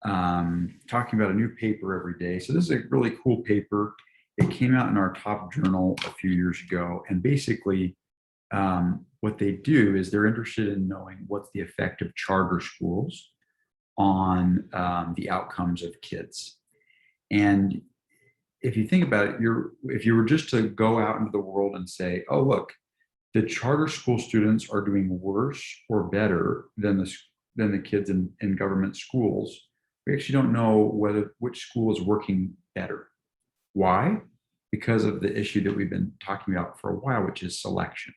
talking about a new paper every day. So this is a really cool paper. It came out in our top journal a few years ago. And basically, what they do is they're interested in knowing what's the effect of charter schools on the outcomes of kids. And if you think about it, if you were just to go out into the world and say, oh, look, the charter school students are doing worse or better than the kids in government schools, we actually don't know which school is working better. Why? Because of the issue that we've been talking about for a while, which is selection.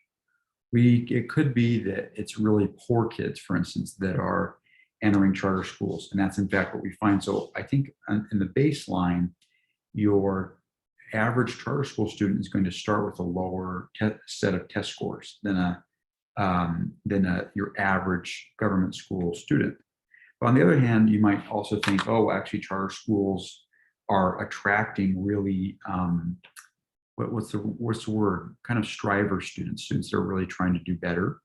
It could be that it's really poor kids, for instance, that are entering charter schools. And that's in fact what we find. So I think in the baseline, your average charter school student is going to start with a lower set of test scores than your average government school student. But on the other hand, you might also think, oh, actually charter schools are attracting really, what's the word? Kind of striver students that are really trying to do better.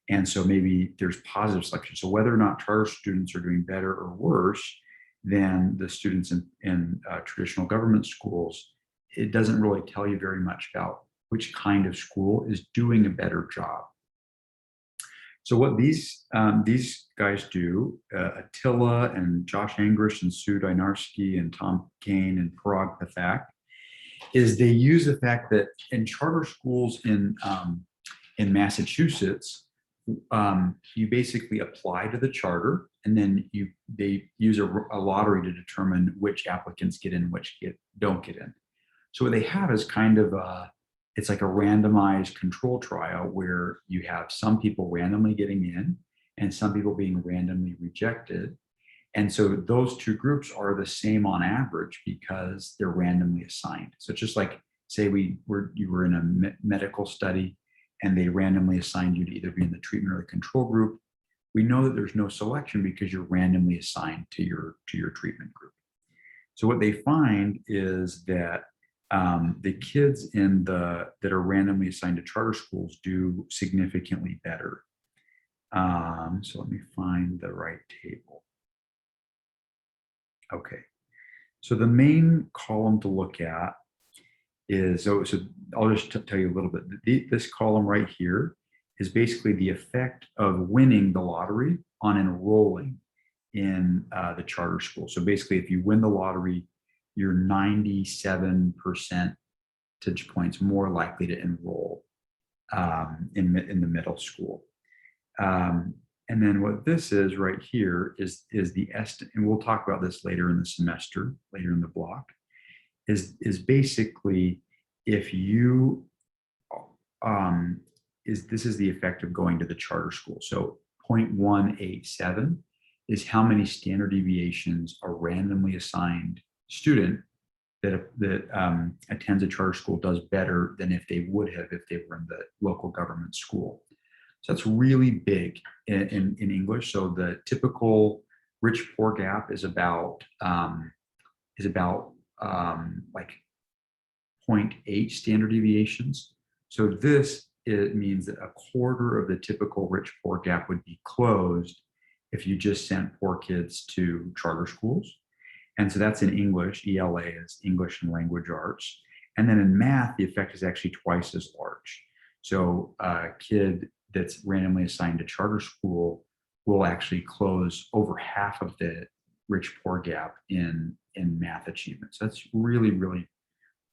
And so maybe there's positive selection. So whether or not charter students are doing better or worse than the students in traditional government schools, it doesn't really tell you very much about which kind of school is doing a better job. So what these guys do, Attila and Josh Angrish and Sue Dynarski and Tom Kane and Parag Pathak, is they use the fact that in charter schools in Massachusetts, you basically apply to the charter, and then they use a lottery to determine which applicants get in, which don't get in. So what they have is kind of it's like a randomized control trial where you have some people randomly getting in and some people being randomly rejected. And so those two groups are the same on average because they're randomly assigned. So it's just like, say you were in a medical study and they randomly assigned you to either be in the treatment or the control group. We know that there's no selection because you're randomly assigned to your treatment group. So what they find is that the kids that are randomly assigned to charter schools do significantly better. So let me find the right table. Okay, so the main column to look at is, so I'll just tell you a little bit. This column right here is basically the effect of winning the lottery on enrolling in the charter school. So basically, if you win the lottery, you're 97 percentage points more likely to enroll in the middle school. And then what this is right here is the estimate, and we'll talk about this later in the semester, later in the block, is basically if you, this is the effect of going to the charter school. So 0.187 is how many standard deviations a randomly assigned student that attends a charter school does better than if they would have if they were in the local government school. So that's really big in English. So the typical rich-poor gap is about like 0.8 standard deviations. So it means that a quarter of the typical rich-poor gap would be closed if you just sent poor kids to charter schools. And so that's in English. ELA is English and Language Arts. And then in math, the effect is actually twice as large. So a kid that's randomly assigned to charter school will actually close over half of the rich-poor gap in math achievement. So that's really, really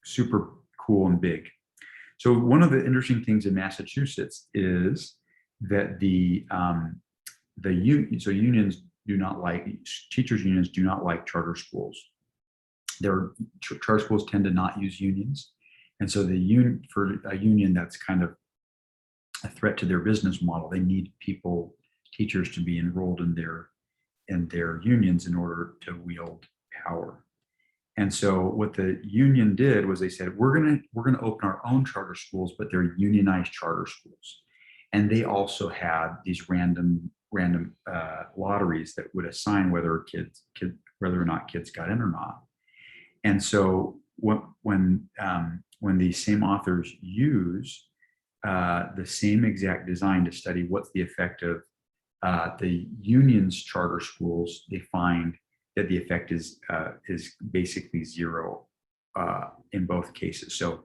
super cool and big. So one of the interesting things in Massachusetts is that unions do not like, teachers unions do not like charter schools. Charter schools tend to not use unions. And so for a union that's kind of a threat to their business model, they need teachers to be enrolled in their unions in order to wield power. And so what the union did was they said, we're gonna open our own charter schools, but they're unionized charter schools. And they also had these random lotteries that would assign whether or not kids got in or not. And so when these same authors use the same exact design to study what's the effect of the union's charter schools, they find that the effect is basically zero in both cases. So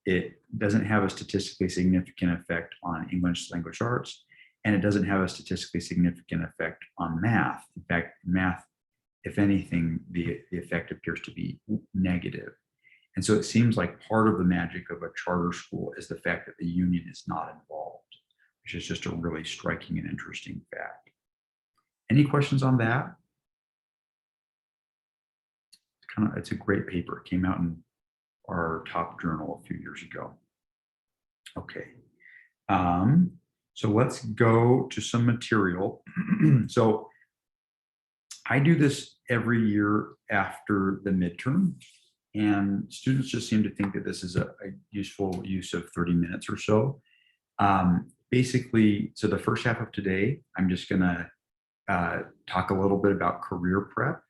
it doesn't have a statistically significant effect on English language arts, and it doesn't have a statistically significant effect on math. In fact, math, if anything, the effect appears to be negative. And so it seems like part of the magic of a charter school is the fact that the union is not involved, which is just a really striking and interesting fact. Any questions on that? It's a great paper. It came out in our top journal a few years ago. Okay. So let's go to some material. So I do this every year after the midterm, and students just seem to think that this is a useful use of 30 minutes or so. Basically, so the first half of today, I'm just gonna talk a little bit about career prep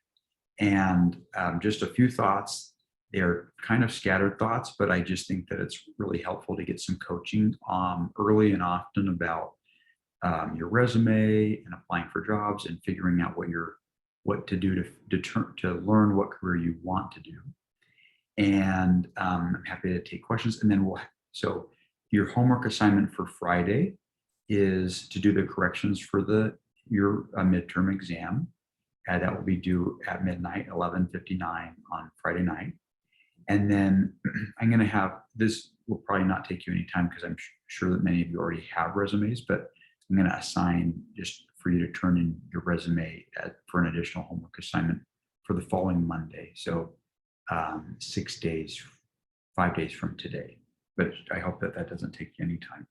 and just a few thoughts. They're kind of scattered thoughts, but I just think that it's really helpful to get some coaching early and often about your resume and applying for jobs and figuring out what to do to learn what career you want to do. And I'm happy to take questions. And then so your homework assignment for Friday is to do the corrections for your midterm exam. That will be due at midnight, 11:59 on Friday night. And then I'm going to have, this will probably not take you any time because I'm sure that many of you already have resumes, but I'm going to assign just for you to turn in your resume for an additional homework assignment for the following Monday. So 6 days, 5 days from today. But I hope that that doesn't take you any time.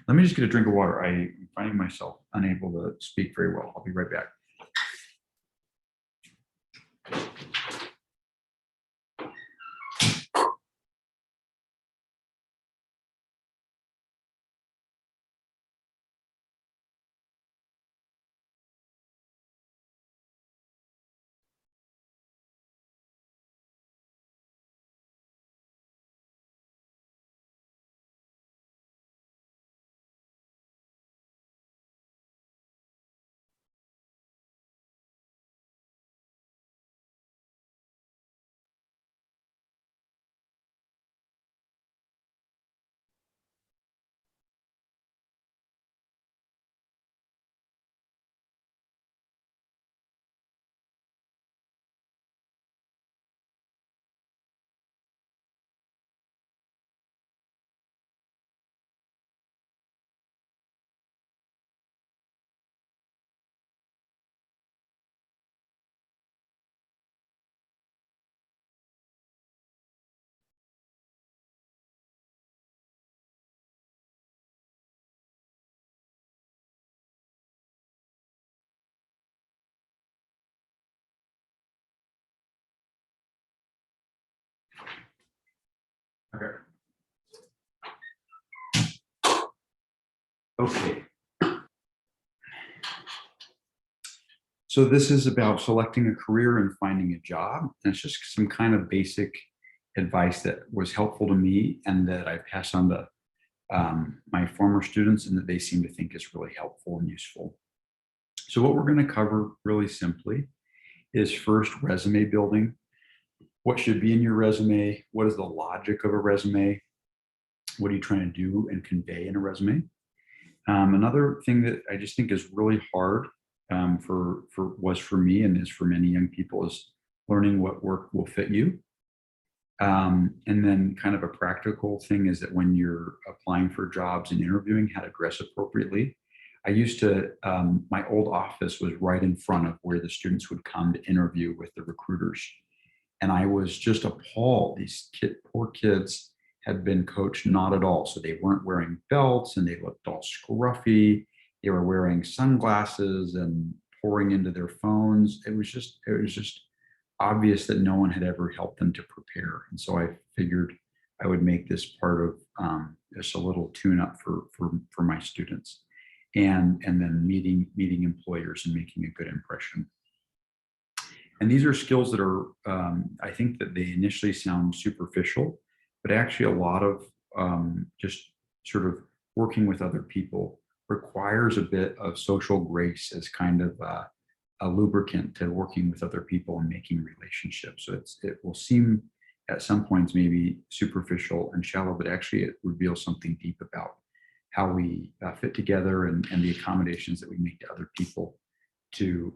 Let me just get a drink of water. I'm finding myself unable to speak very well. I'll be right back. Okay. Okay. So this is about selecting a career and finding a job. And it's just some kind of basic advice that was helpful to me and that I pass on to my former students and that they seem to think is really helpful and useful. So what we're going to cover really simply is first resume building. What should be in your resume? What is the logic of a resume? What are you trying to do and convey in a resume? Another thing that I just think is really hard for me and is for many young people is learning what work will fit you. And then kind of a practical thing is that when you're applying for jobs and interviewing, how to dress appropriately. I used to, my old office was right in front of where the students would come to interview with the recruiters. And I was just appalled. These poor kids had been coached not at all. So they weren't wearing belts and they looked all scruffy. They were wearing sunglasses and pouring into their phones. It was just obvious that no one had ever helped them to prepare. And so I figured I would make this part of just a little tune-up for my students, and then meeting employers and making a good impression. And these are skills that are, I think that they initially sound superficial, but actually a lot of just sort of working with other people requires a bit of social grace as kind of a lubricant to working with other people and making relationships. So it will seem at some points maybe superficial and shallow, but actually it reveals something deep about how we fit together and the accommodations that we make to other people to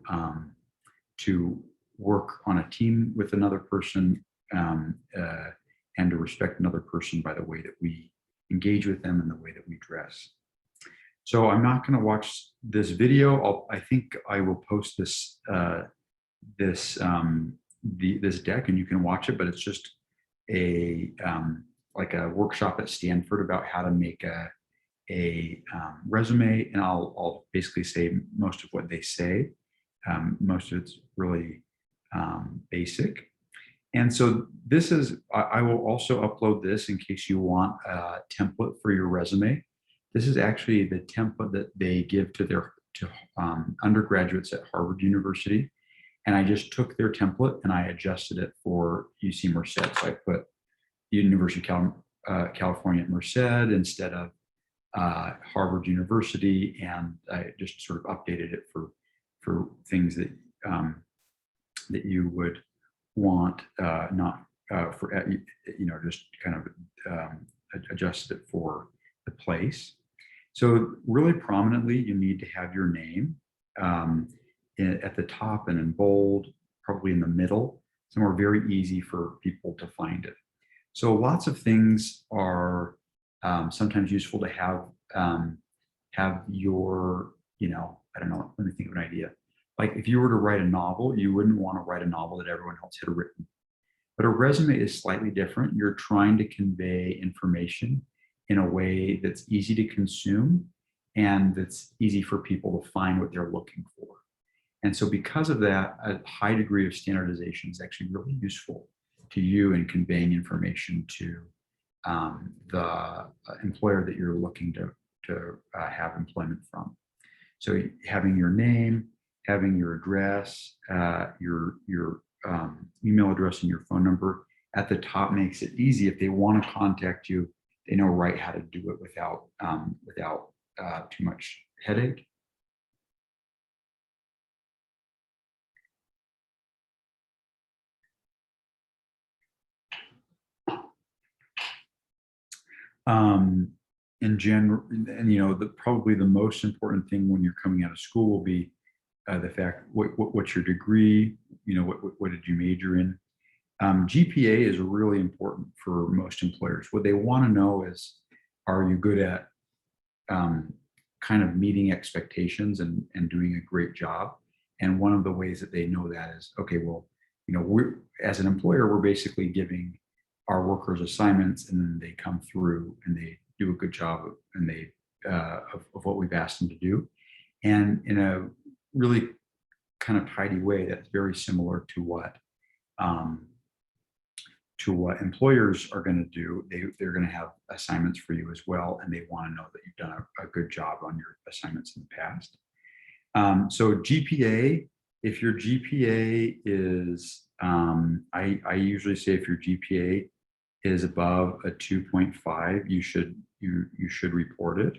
work on a team with another person, and to respect another person by the way that we engage with them and the way that we dress. So I'm not going to watch this video. I think I will post this this deck, and you can watch it. But it's just a like a workshop at Stanford about how to make a resume, and I'll basically say most of what they say. Most of it's really basic. And so this is, I will also upload this in case you want a template for your resume. This is actually the template that they give to their undergraduates at Harvard University. And I just took their template and I adjusted it for UC Merced. So I put University of California at Merced instead of Harvard University, and I just sort of updated it for things that that you would want, not for just kind of adjusted it for the place. So really prominently, you need to have your name at the top and in bold, probably in the middle, somewhere very easy for people to find it. So lots of things are sometimes useful to have your, I don't know, let me think of an idea. Like if you were to write a novel, you wouldn't want to write a novel that everyone else had written. But a resume is slightly different. You're trying to convey information in a way that's easy to consume and that's easy for people to find what they're looking for. And so because of that, a high degree of standardization is actually really useful to you in conveying information to the employer that you're looking to have employment from. So having your name, having your address, your email address and your phone number at the top makes it easy. If they want to contact you, they know right how to do it without too much headache. In general, and probably the most important thing when you're coming out of school will be the fact what's your degree, what did you major in. GPA is really important for most employers. What they want to know is, are you good at kind of meeting expectations and doing a great job? And one of the ways that they know that is, okay, well, we're, as an employer, we're basically giving our workers assignments, and then they come through and they do a good job and they of what we've asked them to do. And in a really kind of tidy way, that's very similar to what employers are going to do. They're going to have assignments for you as well, and they want to know that you've done a good job on your assignments in the past. So GPA, if your GPA is, I usually say if your GPA is above a 2.5, you should report it.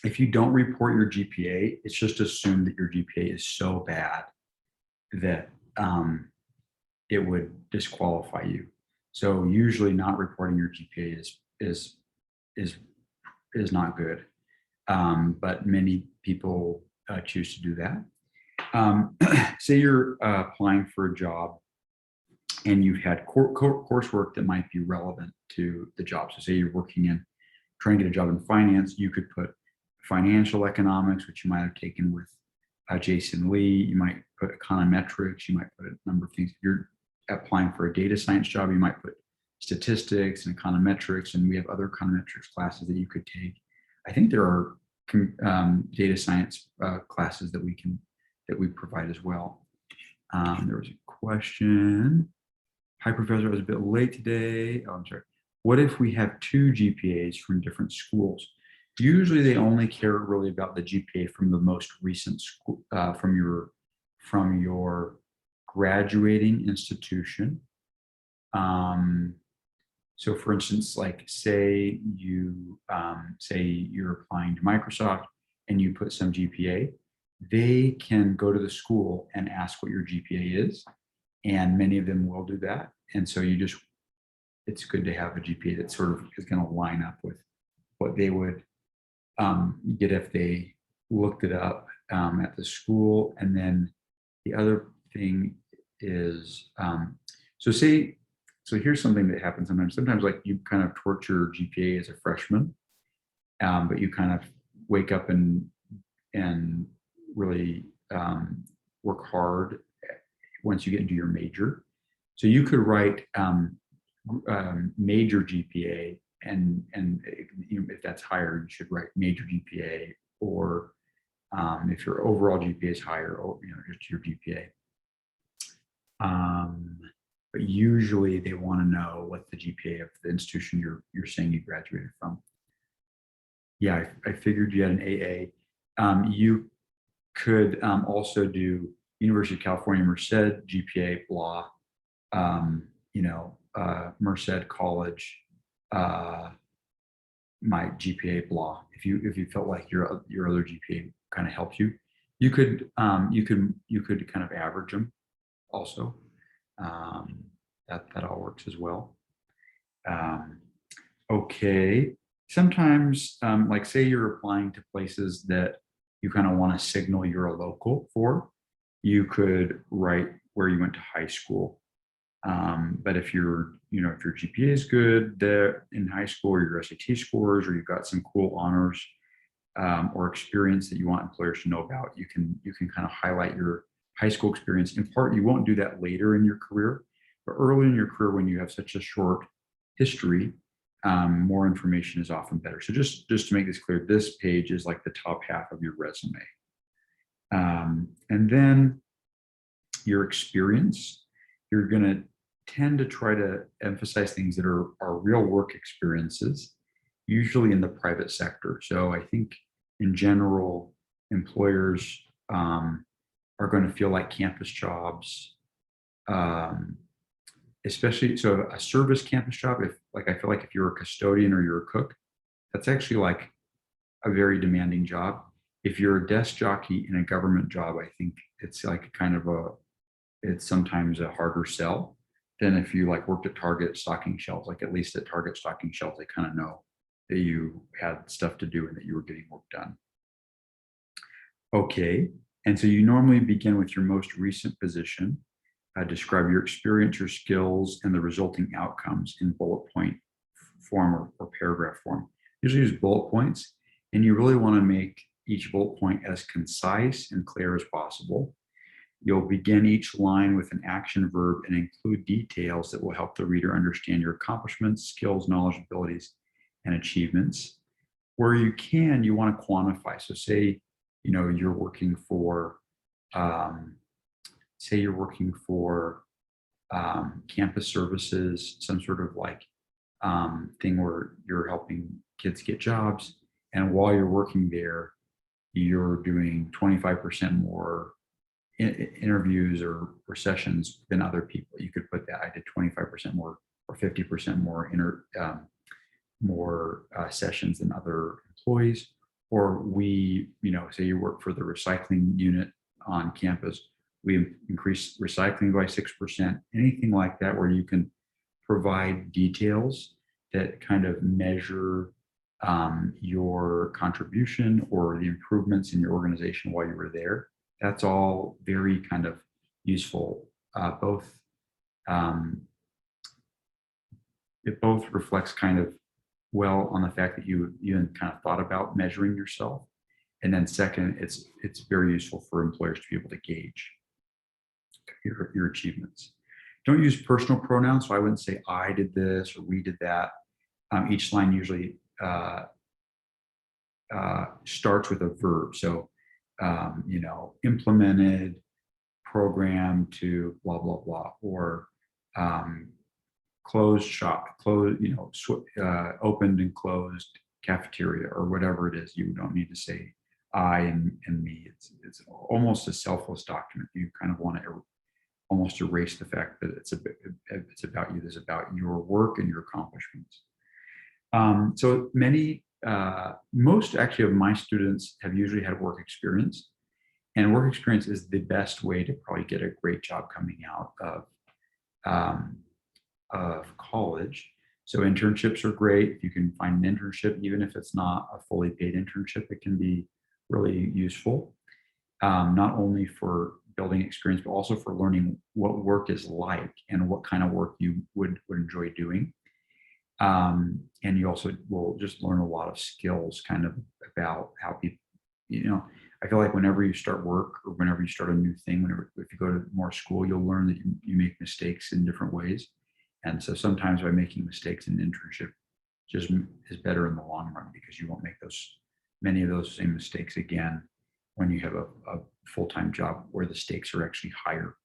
If you don't report your GPA, it's just assumed that your GPA is so bad that it would disqualify you. So usually not reporting your GPA is not good, but many people choose to do that. Say you're applying for a job and you've had coursework that might be relevant to the job. So say you're trying to get a job in finance, you could put financial economics, which you might have taken with Jason Lee. You might put econometrics. You might put a number of things. If you're applying for a data science job, you might put statistics and econometrics, and we have other econometrics classes that you could take. I think there are data science classes that we provide as well. There was a question. Hi, Professor, I was a bit late today. Oh, I'm sorry. What if we have two GPAs from different schools? Usually they only care really about the GPA from the most recent school, from your graduating institution. So for instance, like say you're applying to Microsoft, and you put some GPA, they can go to the school and ask what your GPA is. And many of them will do that. And so it's good to have a GPA that sort of is going to line up with what they would get if they looked it up at the school. And then the other thing is, so here's something that happens sometimes. Sometimes like you kind of torture GPA as a freshman, but you kind of wake up and really work hard once you get into your major. So you could write major GPA, and if that's higher, you should write major GPA, or if your overall GPA is higher, just your GPA. But usually they want to know what the GPA of the institution you're saying you graduated from. Yeah, I figured you had an AA. You could also do University of California, Merced, GPA, blah, Merced College, my GPA, blah. If you felt like your other GPA kind of helped you, you could kind of average them also. That all works as well. Okay. Sometimes, like say you're applying to places that you kind of want to signal you're a local for, you could write where you went to high school. But if if your GPA is good there in high school, or your SAT scores, or you've got some cool honors or experience that you want employers to know about, you can kind of highlight your high school experience. In part, you won't do that later in your career, but early in your career, when you have such a short history, more information is often better. So just to make this clear, this page is like the top half of your resume. And then your experience, you're going to tend to try to emphasize things that are real work experiences, usually in the private sector. So I think in general, employers are going to feel like campus jobs, especially so a service campus job. I feel like if you're a custodian or you're a cook, that's actually like a very demanding job. If you're a desk jockey in a government job, I think it's like it's sometimes a harder sell than if you like worked at Target stocking shelves. Like at least at Target stocking shelves, they kind of know that you had stuff to do and that you were getting work done. Okay, and so you normally begin with your most recent position. Describe your experience, your skills, and the resulting outcomes in bullet point form or paragraph form. Usually use bullet points, and you really want to make each bullet point as concise and clear as possible. You'll begin each line with an action verb and include details that will help the reader understand your accomplishments, skills, knowledge, abilities, and achievements. Where you can, you want to quantify. So say, you're working for, campus services, some sort of like thing where you're helping kids get jobs. And while you're working there, you're doing 25% more interviews or sessions than other people. You could put that I did 25% more or 50% more sessions than other employees. Or say you work for the recycling unit on campus, we increased recycling by 6%, anything like that, where you can provide details that kind of measure your contribution or the improvements in your organization while you were there. That's all very kind of useful. It both reflects kind of well on the fact that you kind of thought about measuring yourself. And then second, it's very useful for employers to be able to gauge your achievements. Don't use personal pronouns. So I wouldn't say I did this or we did that. Each line usually starts with a verb. So, implemented, programmed to blah, blah, blah, or closed shop, opened and closed cafeteria, or whatever it is. You don't need to say I and me. It's almost a selfless document. You kind of want to almost erase the fact that it's about you. It's about your work and your accomplishments. So many most actually of my students have usually had work experience, and work experience is the best way to probably get a great job coming out um, of college. So internships are great. If you can find an internship, even if it's not a fully paid internship, it can be really useful, not only for building experience, but also for learning what work is like and what kind of work you would enjoy doing. And you also will just learn a lot of skills kind of about how people, I feel like whenever you start work or whenever you start a new thing, if you go to more school, you'll learn that you make mistakes in different ways. And so sometimes by making mistakes in an internship just is better in the long run, because you won't make many of those same mistakes again when you have a full-time job where the stakes are actually higher.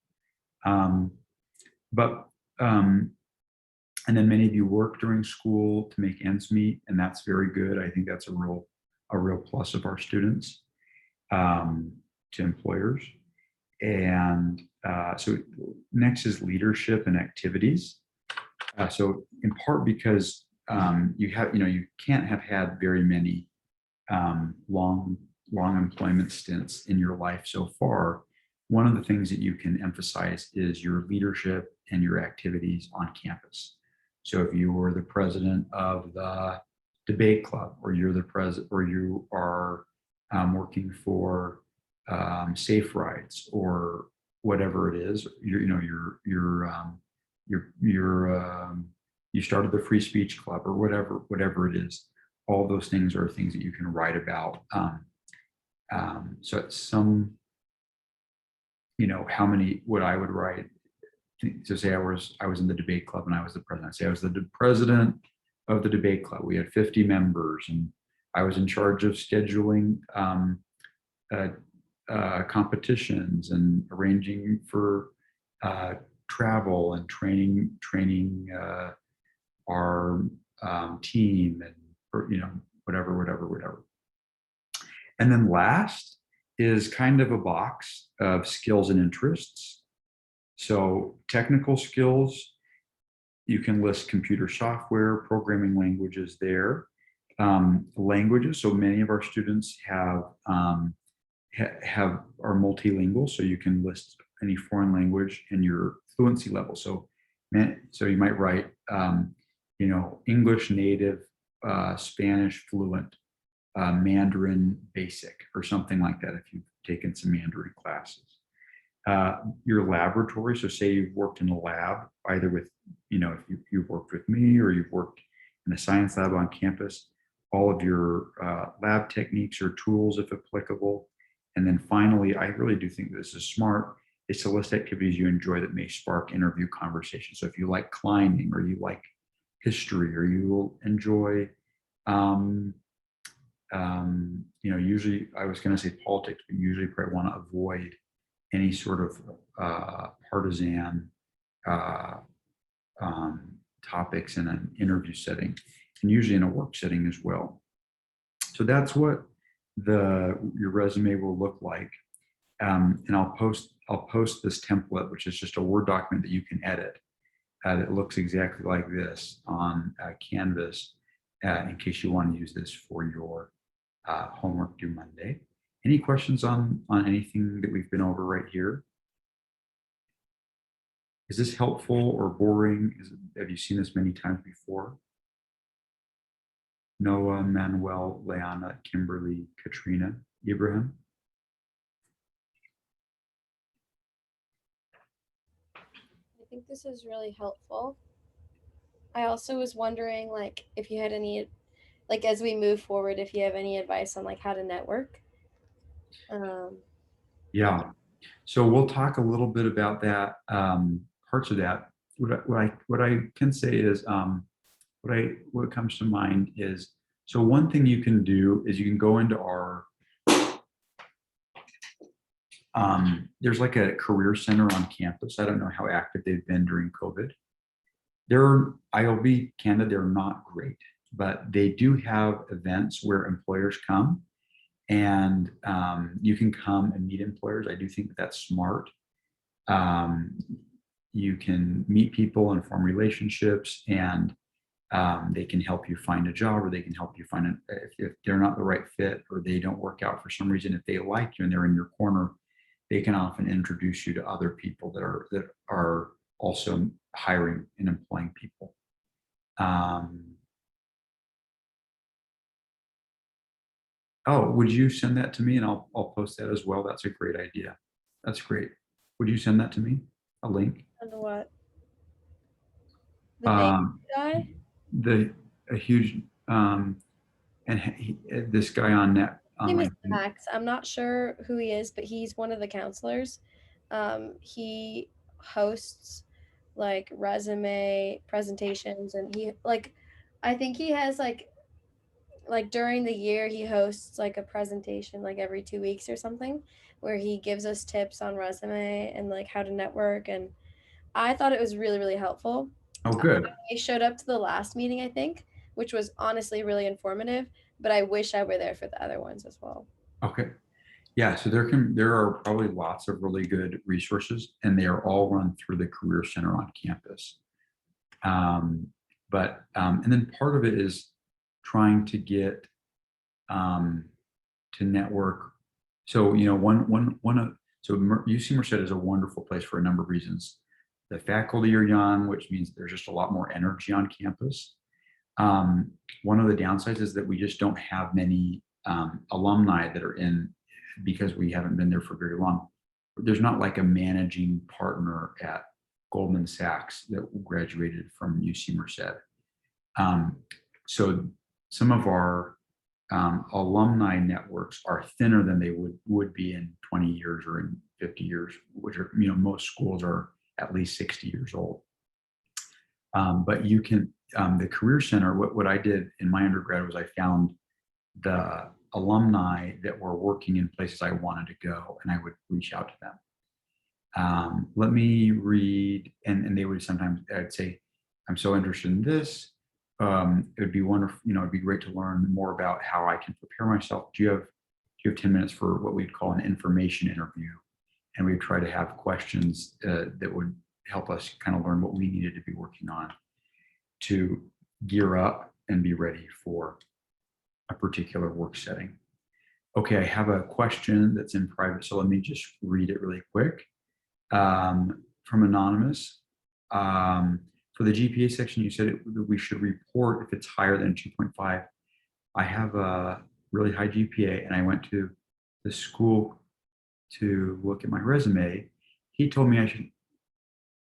But and then many of you work during school to make ends meet, and that's very good. I think that's a real plus of our students to employers. And so next is leadership and activities. So in part because you can't have had very many long employment stints in your life so far. One of the things that you can emphasize is your leadership and your activities on campus. So if you were the president of the debate club, or you're the president, or you are working for Safe Rides, or whatever it is, you started the Free Speech Club, or whatever it is. All those things are things that you can write about. So it's some, how many, what I would write. So say I was in the debate club and I was the president. Say I was the president of the debate club. We had 50 members, and I was in charge of scheduling competitions and arranging for travel and training our team, and whatever. And then last is kind of a box of skills and interests. So technical skills, you can list computer software, programming languages there. Languages, so many of our students are multilingual, so you can list any foreign language and your fluency level. So you might write, English native, Spanish fluent, Mandarin basic, or something like that if you've taken some Mandarin classes. Your laboratory, so say you've worked in a lab, either with, if you've worked with me or you've worked in a science lab on campus, all of your lab techniques or tools, if applicable. And then finally, I really do think this is smart, is to list activities you enjoy that may spark interview conversation. So if you like climbing, or you like history, or you will enjoy, usually I was going to say politics, but usually probably want to avoid any sort of partisan topics in an interview setting, and usually in a work setting as well. So that's what your resume will look like. And I'll post this template, which is just a Word document that you can edit. That looks exactly like this on Canvas, in case you want to use this for your homework due Monday. Any questions on anything that we've been over right here? Is this helpful or boring? Have you seen this many times before? Noah, Manuel, Leanna, Kimberly, Katrina, Ibrahim? I think this is really helpful. I also was wondering, if you had any, as we move forward, if you have any advice on how to network. Yeah. So we'll talk a little bit about that, parts of that. What I can say is, what comes to mind is, so one thing you can do is you can go into our, there's like a career center on campus. I don't know how active they've been during COVID. I'll be candid, they're not great, but they do have events where employers come, and you can come and meet employers. I do think that's smart. You can meet people and form relationships, and They can help you find a job, or they can help you find an, if they're not the right fit, or they don't work out for some reason. If they like you and they're in your corner, they can often introduce you to other people that are also hiring and employing people. Oh, would you send that to me, and I'll post that as well? That's a great idea. That's great. Would you send that to me? A link? And what? The name Um, guy? the a huge and this guy on net His on name is LinkedIn. Max. I'm not sure who he is, but he's one of the counselors. He hosts like resume presentations, and he like, I think he has like during the year he hosts like a presentation like every 2 weeks or something, where he gives us tips on resume and like how to network. And I thought it was really, really helpful. Oh, good. I showed up to the last meeting, I think, which was honestly really informative, but I wish I were there for the other ones as well. Okay. Yeah. So there are probably lots of really good resources, and they are all run through the Career Center on campus. Um, and then part of it is trying to get um, to network. So one of so UC Merced is a wonderful place for a number of reasons. The faculty are young, which means there's just a lot more energy on campus. One of the downsides is that we just don't have many alumni that are in, because we haven't been there for very long. There's not like a managing partner at Goldman Sachs that graduated from UC Merced. So some of our alumni networks are thinner than they would be in 20 years or in 50 years, which are, most schools are at least 60 years old. But you can, the Career Center, what I did in my undergrad was I found the alumni that were working in places I wanted to go, and I would reach out to them. Let me read, and they would sometimes, I'd say, I'm so interested in this. It would be wonderful, it'd be great to learn more about how I can prepare myself. Do you have 10 minutes for what we'd call an information interview? And we'd try to have questions that would help us kind of learn what we needed to be working on to gear up and be ready for a particular work setting. Okay, I have a question that's in private, so let me just read it really quick. From Anonymous. For the GPA section, you said we should report if it's higher than 2.5. I have a really high GPA, and I went to the school to look at my resume. He told me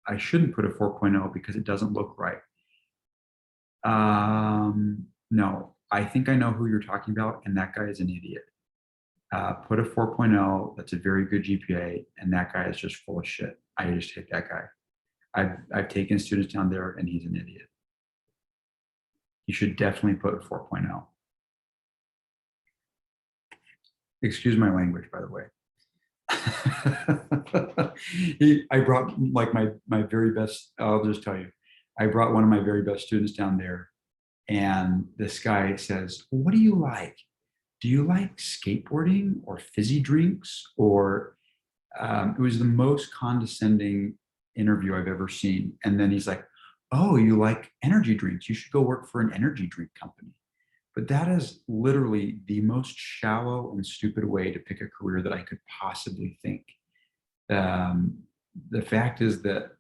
I shouldn't put a 4.0 because it doesn't look right. No, I think I know who you're talking about, and that guy is an idiot. Put a 4.0, that's a very good GPA, and that guy is just full of shit. I just hate that guy. I've taken students down there, and he's an idiot. You should definitely put a 4.0. Excuse my language, by the way. I brought like my very best, I'll just tell you, I brought one of my very best students down there, and this guy says, what do you like? Do you like skateboarding or fizzy drinks? Or it was the most condescending interview I've ever seen. And then he's like, oh, you like energy drinks? You should go work for an energy drink company. But that is literally the most shallow and stupid way to pick a career that I could possibly think. The fact is that,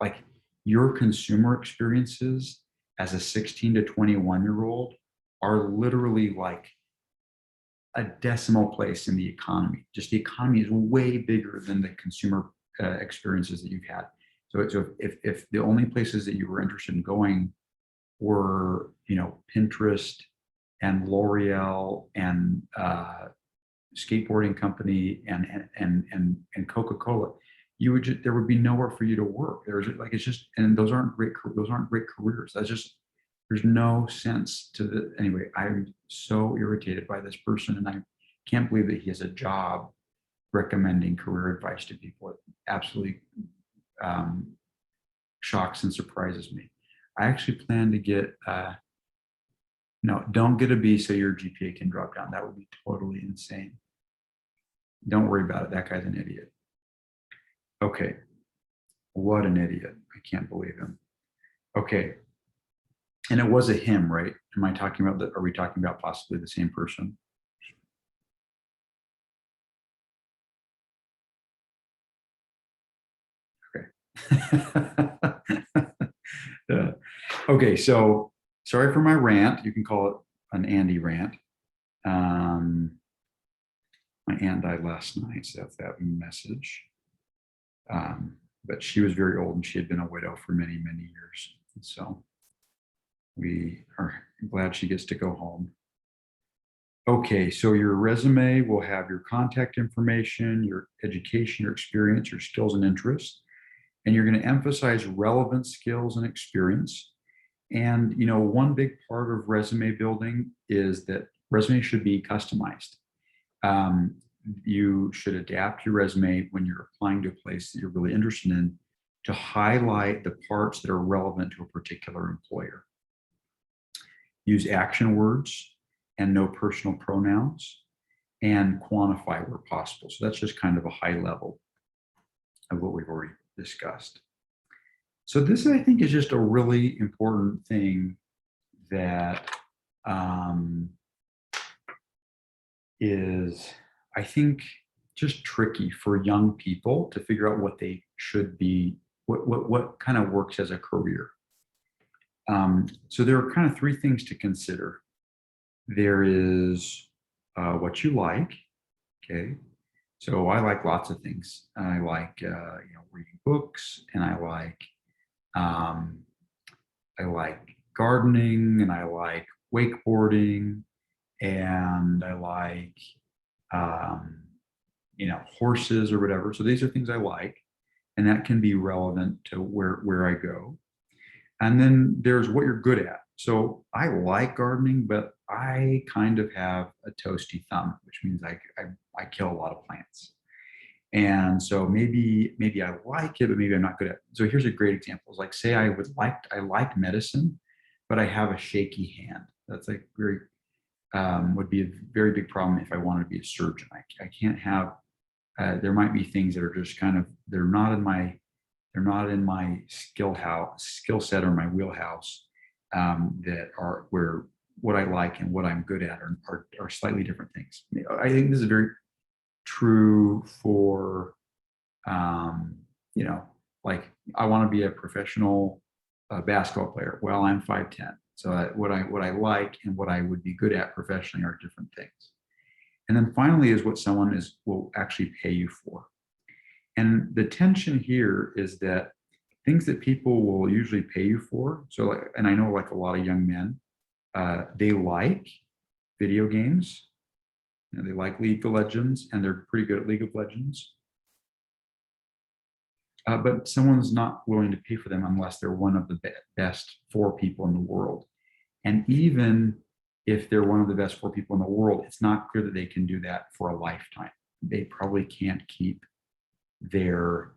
like, your consumer experiences as a 16 to 21-year-old are literally like a decimal place in the economy. Just the economy is way bigger than the consumer experiences that you've had. So if the only places that you were interested in going were, Pinterest and L'Oreal and skateboarding company and Coca-Cola, there would be nowhere for you to work. There's like, it's just, and those aren't great careers. There's no sense to the, anyway, I'm so irritated by this person, and I can't believe that he has a job recommending career advice to people. It absolutely shocks and surprises me. I actually plan to get, no, don't get a B so your GPA can drop down. That would be totally insane. Don't worry about it. That guy's an idiot. Okay. What an idiot. I can't believe him. Okay. And it was a him, right? Am I talking about that? Are we talking about possibly the same person? Okay. Okay, so sorry for my rant. You can call it an Andy rant. Um, my aunt died last night, so that's that message. But she was very old and she had been a widow for many, many years. And so we are glad she gets to go home. Okay, so your resume will have your contact information, your education, your experience, your skills and interests, and you're going to emphasize relevant skills and experience. And one big part of resume building is that resume should be customized. Um, you should adapt your resume when you're applying to a place that you're really interested in to highlight the parts that are relevant to a particular employer. Use action words and no personal pronouns, and quantify where possible. So that's just kind of a high level of what we've already discussed. So this, I think, is just a really important thing that is, I think, just tricky for young people to figure out what they should be, what kind of works as a career. So there are kind of three things to consider. There is what you like. Okay, so I like lots of things. I like reading books, and um, I like gardening, and I like wakeboarding, and I like um, horses or whatever. So these are things I like, and that can be relevant to where I go. And then there's what you're good at. So I like gardening, but I kind of have a toasty thumb, which means I kill a lot of plants. And so maybe I like it, but maybe I'm not good at it. So here's a great example. It's like, say I like medicine, but I have a shaky hand. That's like very would be a very big problem if I wanted to be a surgeon. I can't have. There might be things that are just kind of they're not in my skill set or my wheelhouse, that are where what I like and what I'm good at are slightly different things. I think this is very true for um, like I want to be a professional basketball player. Well, I'm 5'10", so what I like and what I would be good at professionally are different things. And then finally is what someone will actually pay you for. And the tension here is that things that people will usually pay you for. So, and I know like a lot of young men, they like video games. They like League of Legends, and they're pretty good at League of Legends. But someone's not willing to pay for them unless they're one of the best four people in the world. And even if they're one of the best four people in the world, it's not clear that they can do that for a lifetime. They probably can't keep their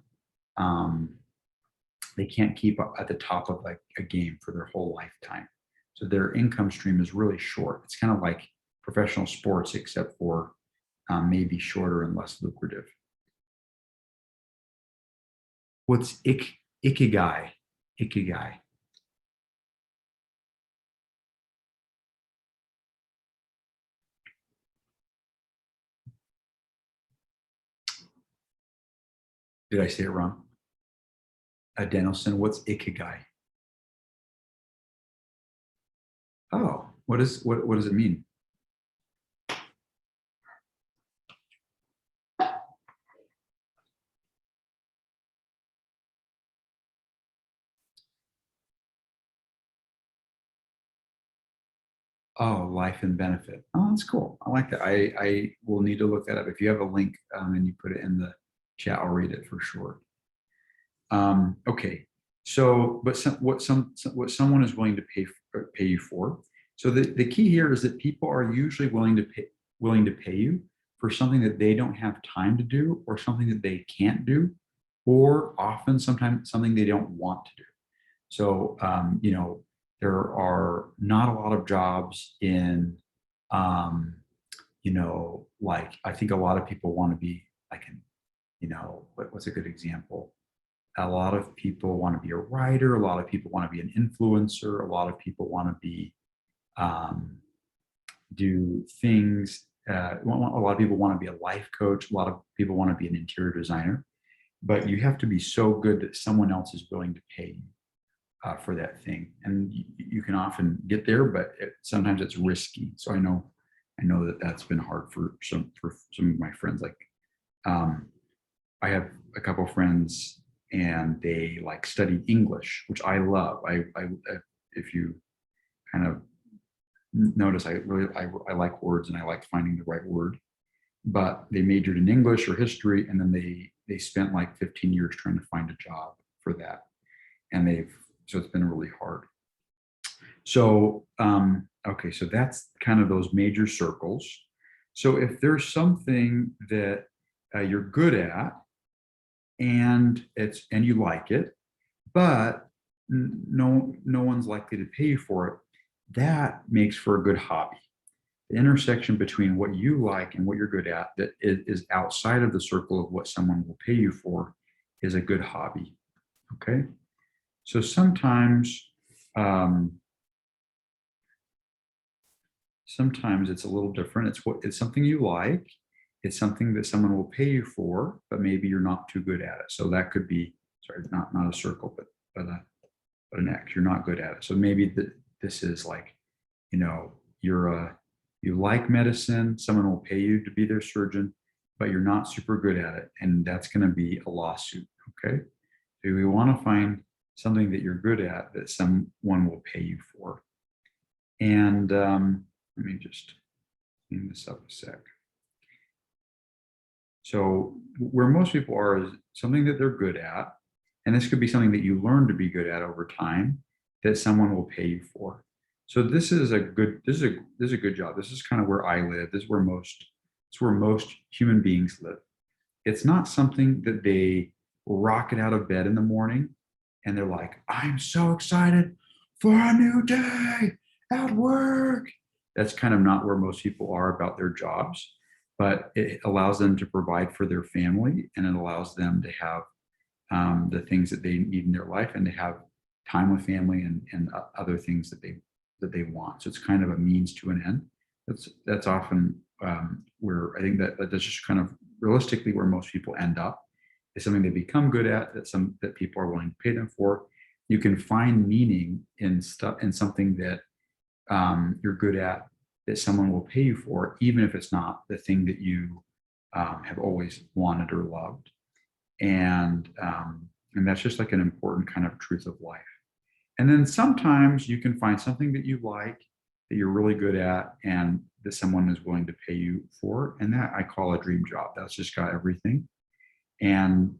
they can't keep up at the top of like a game for their whole lifetime. So their income stream is really short. It's kind of like professional sports, except for maybe shorter and less lucrative. What's ikigai? Ikigai. Did I say it wrong? Adenosine, what's ikigai? Oh, what does it mean? Oh, life and benefit. Oh, that's cool. I like that. I will need to look that up. If you have a link and you put it in the chat, I'll read it for sure. Okay. So, but what someone is willing to pay you for. So the key here is that people are usually willing to pay you for something that they don't have time to do, or something that they can't do, or often sometimes something they don't want to do. So, there are not a lot of jobs in, like I think a lot of people want to be like, what's a good example? a lot of people want to be a writer. A lot of people want to be an influencer. A lot of people want to be do things. A lot of people want to be a life coach. A lot of people want to be an interior designer. But you have to be so good that someone else is willing to pay you for that thing. And you can often get there, but sometimes it's risky. So I know that that's been hard for some of my friends. Like I have a couple friends and they like studied English, which I love. If you kind of notice, I like words and I like finding the right word. But they majored in English or history, and then they spent like 15 years trying to find a job for that, and so it's been really hard. So okay, so that's kind of those major circles. So if there's something that you're good at and you like it, but no one's likely to pay you for it, that makes for a good hobby. The intersection between what you like and what you're good at that is outside of the circle of what someone will pay you for is a good hobby. Okay. So sometimes it's a little different. It's something you like. It's something that someone will pay you for, but maybe you're not too good at it. So that could be, sorry, not a circle, but an X. You're not good at it. So maybe this is like, you like medicine, someone will pay you to be their surgeon, but you're not super good at it. And that's going to be a lawsuit. Okay. So we want to find something that you're good at that someone will pay you for. And let me just clean this up a sec. So where most people are is something that they're good at. And this could be something that you learn to be good at over time that someone will pay you for. So this is a good job. This is kind of where I live. This is where most human beings live. It's not something that they rocket out of bed in the morning and they're like, I'm so excited for a new day at work. That's kind of not where most people are about their jobs, but it allows them to provide for their family, and it allows them to have the things that they need in their life and to have time with family and other things that they want. So it's kind of a means to an end. That's often where I think that's just kind of realistically where most people end up, is something they become good at, that people are willing to pay them for. You can find meaning in something that you're good at that someone will pay you for, even if it's not the thing that you have always wanted or loved. And that's just like an important kind of truth of life. And then sometimes you can find something that you like, that you're really good at, and that someone is willing to pay you for. And that I call a dream job. That's just got everything. And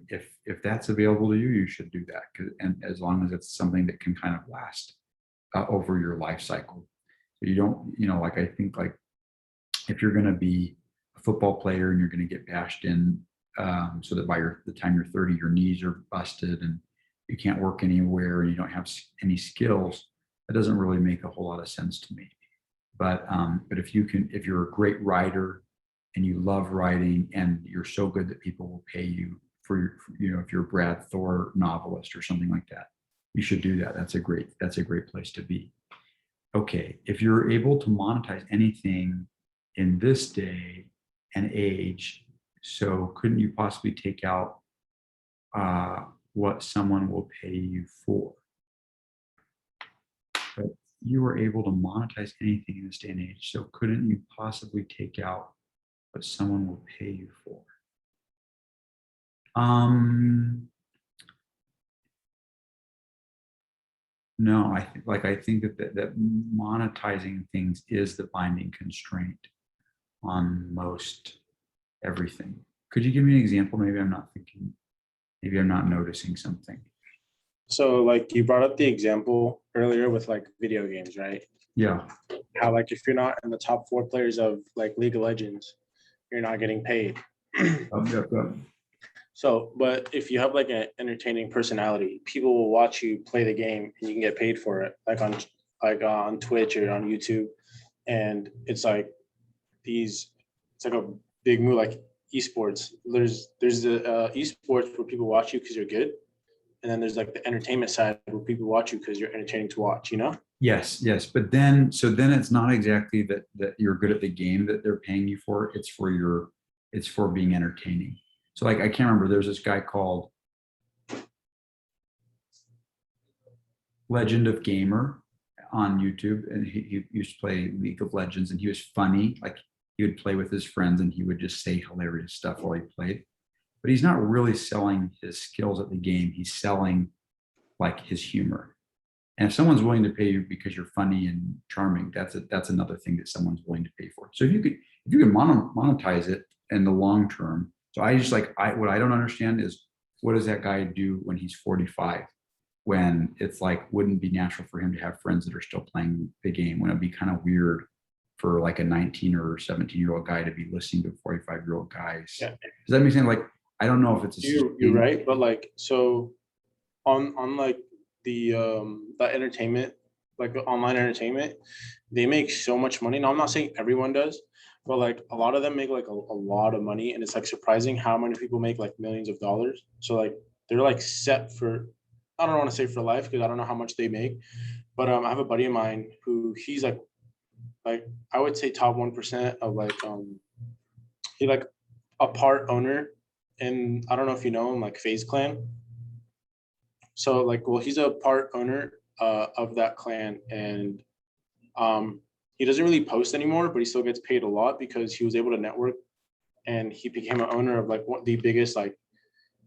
if that's available to you, you should do that. And as long as it's something that can kind of last over your life cycle. So you don't, like I think like if you're going to be a football player and you're going to get bashed in so that by the time you're 30, your knees are busted and you can't work anywhere and you don't have any skills, that doesn't really make a whole lot of sense to me. But if you're a great writer and you love writing and you're so good that people will pay you for if you're a Brad Thor novelist or something like that, you should do that. That's a great place to be. Okay, if you're able to monetize anything in this day and age, so couldn't you possibly take out what someone will pay you for? But you were able to monetize anything in this day and age, so couldn't you possibly take out what someone will pay you for? No, I think that monetizing things is the binding constraint on most everything. Could you give me an example? Maybe I'm not noticing something. So like you brought up the example earlier with like video games, right? Yeah. How like if you're not in the top 4 players of like League of Legends, you're not getting paid. So, but if you have like an entertaining personality, people will watch you play the game and you can get paid for it, like on Twitch or on YouTube. And it's like a big move. Like esports. There's the esports where people watch you because you're good, and then there's like the entertainment side where people watch you because you're entertaining to watch. You know? Yes, yes. But then, so then it's not exactly that you're good at the game that they're paying you for. It's for being entertaining. So like, I can't remember, there's this guy called Legend of Gamer on YouTube, and he used to play League of Legends, and he was funny. Like, he would play with his friends and he would just say hilarious stuff while he played. But he's not really selling his skills at the game. He's selling like his humor. And if someone's willing to pay you because you're funny and charming, that's another thing that someone's willing to pay for. So if you could monetize it in the long term. So I just like, what I don't understand is, what does that guy do when he's 45? When it's like, wouldn't be natural for him to have friends that are still playing the game? When it'd be kind of weird for like a 19 or 17-year-old guy to be listening to 45-year-old guys. Yeah. Does that make sense? Like, I don't know if it's You're right, but like, so on like the entertainment, like the online entertainment, they make so much money. Now, I'm not saying everyone does, but like a lot of them make like a lot of money, and it's like surprising how many people make like millions of dollars. So like they're like set for, I don't want to say for life because I don't know how much they make, but I have a buddy of mine who he's like I would say top 1% of like he like a part owner, and I don't know if you know him, like FaZe Clan. So like, well, he's a part owner of that clan, and he doesn't really post anymore, but he still gets paid a lot because he was able to network, and he became an owner of like what the biggest like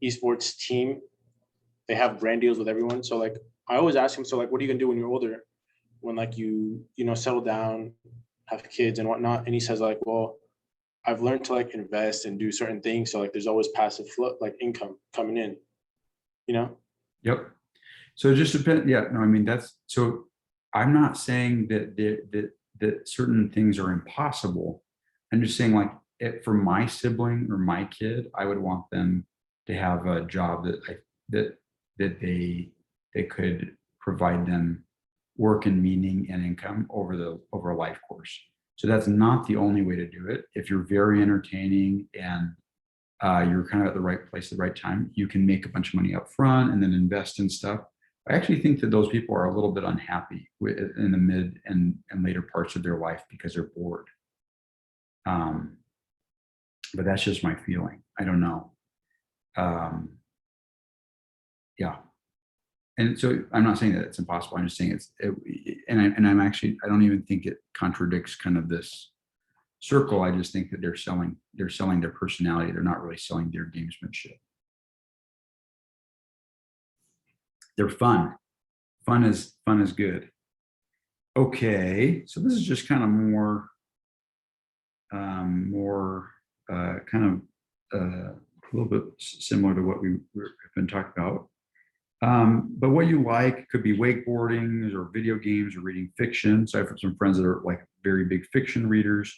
esports team. They have brand deals with everyone. So like, I always ask him, so like, what are you gonna do when you're older, when like you know settle down, have kids and whatnot? And he says like, well, I've learned to like invest and do certain things. So like, there's always passive flow, like income coming in, you know? Yep. So it just depends. Yeah, no, I mean, that's, so I'm not saying that certain things are impossible. I'm just saying, like, for my sibling or my kid, I would want them to have a job that they could provide them work and meaning and income over a life course. So that's not the only way to do it. If you're very entertaining and you're kind of at the right place at the right time, you can make a bunch of money up front and then invest in stuff. I actually think that those people are a little bit unhappy in the mid and later parts of their life because they're bored. But that's just my feeling. I don't know. Yeah. And so I'm not saying that it's impossible. I'm just saying I'm actually, I don't even think it contradicts kind of this circle. I just think that they're selling their personality. They're not really selling their gamesmanship. They're fun. Fun is good. Okay, so this is just kind of more kind of a little bit similar to what we've been talking about. But what you like could be wakeboarding or video games or reading fiction. So I have some friends that are like very big fiction readers.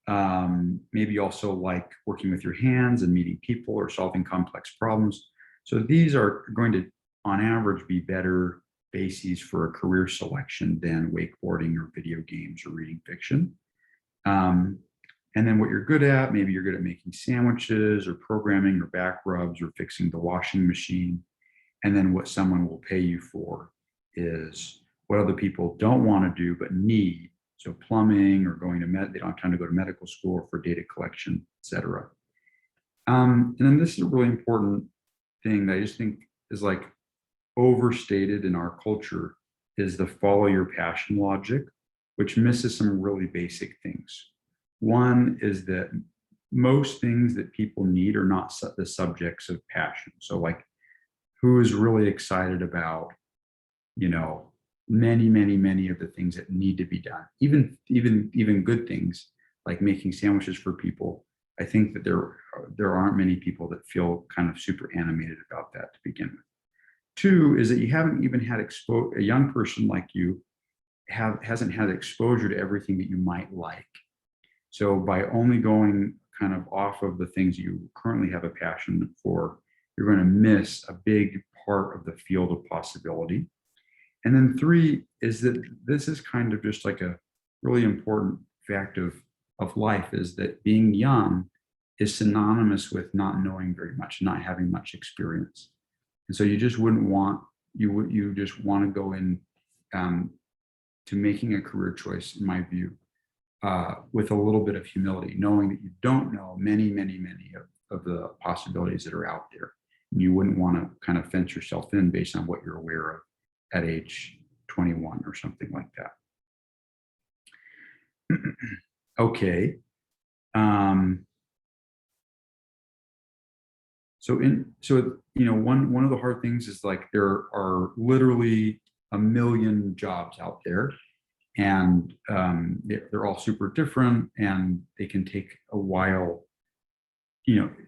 Maybe you also like working with your hands and meeting people or solving complex problems. So these are going to, on average, be better bases for a career selection than wakeboarding or video games or reading fiction. And then what you're good at, maybe you're good at making sandwiches or programming or back rubs or fixing the washing machine. And then what someone will pay you for is what other people don't want to do but need. So plumbing or going to they don't have time to go to medical school or for data collection, et cetera. And then this is a really important thing that I just think is like overstated in our culture, is the follow your passion logic, which misses some really basic things. One is that most things that people need are not the subjects of passion. So like, who is really excited about, many of the things that need to be done, even good things like making sandwiches for people. I think that there aren't many people that feel kind of super animated about that to begin with. Two is that you haven't even had a young person like you hasn't had exposure to everything that you might like. So by only going kind of off of the things you currently have a passion for, you're going to miss a big part of the field of possibility. And then three is that this is kind of just like a really important fact of life, is that being young is synonymous with not knowing very much, not having much experience. And so you just wouldn't want, you just want to go in to making a career choice, in my view, with a little bit of humility, knowing that you don't know many of the possibilities that are out there. And you wouldn't want to kind of fence yourself in based on what you're aware of at age 21 or something like that. Okay. So one of the hard things is like there are literally a million jobs out there, and they're all super different, and they can take a while.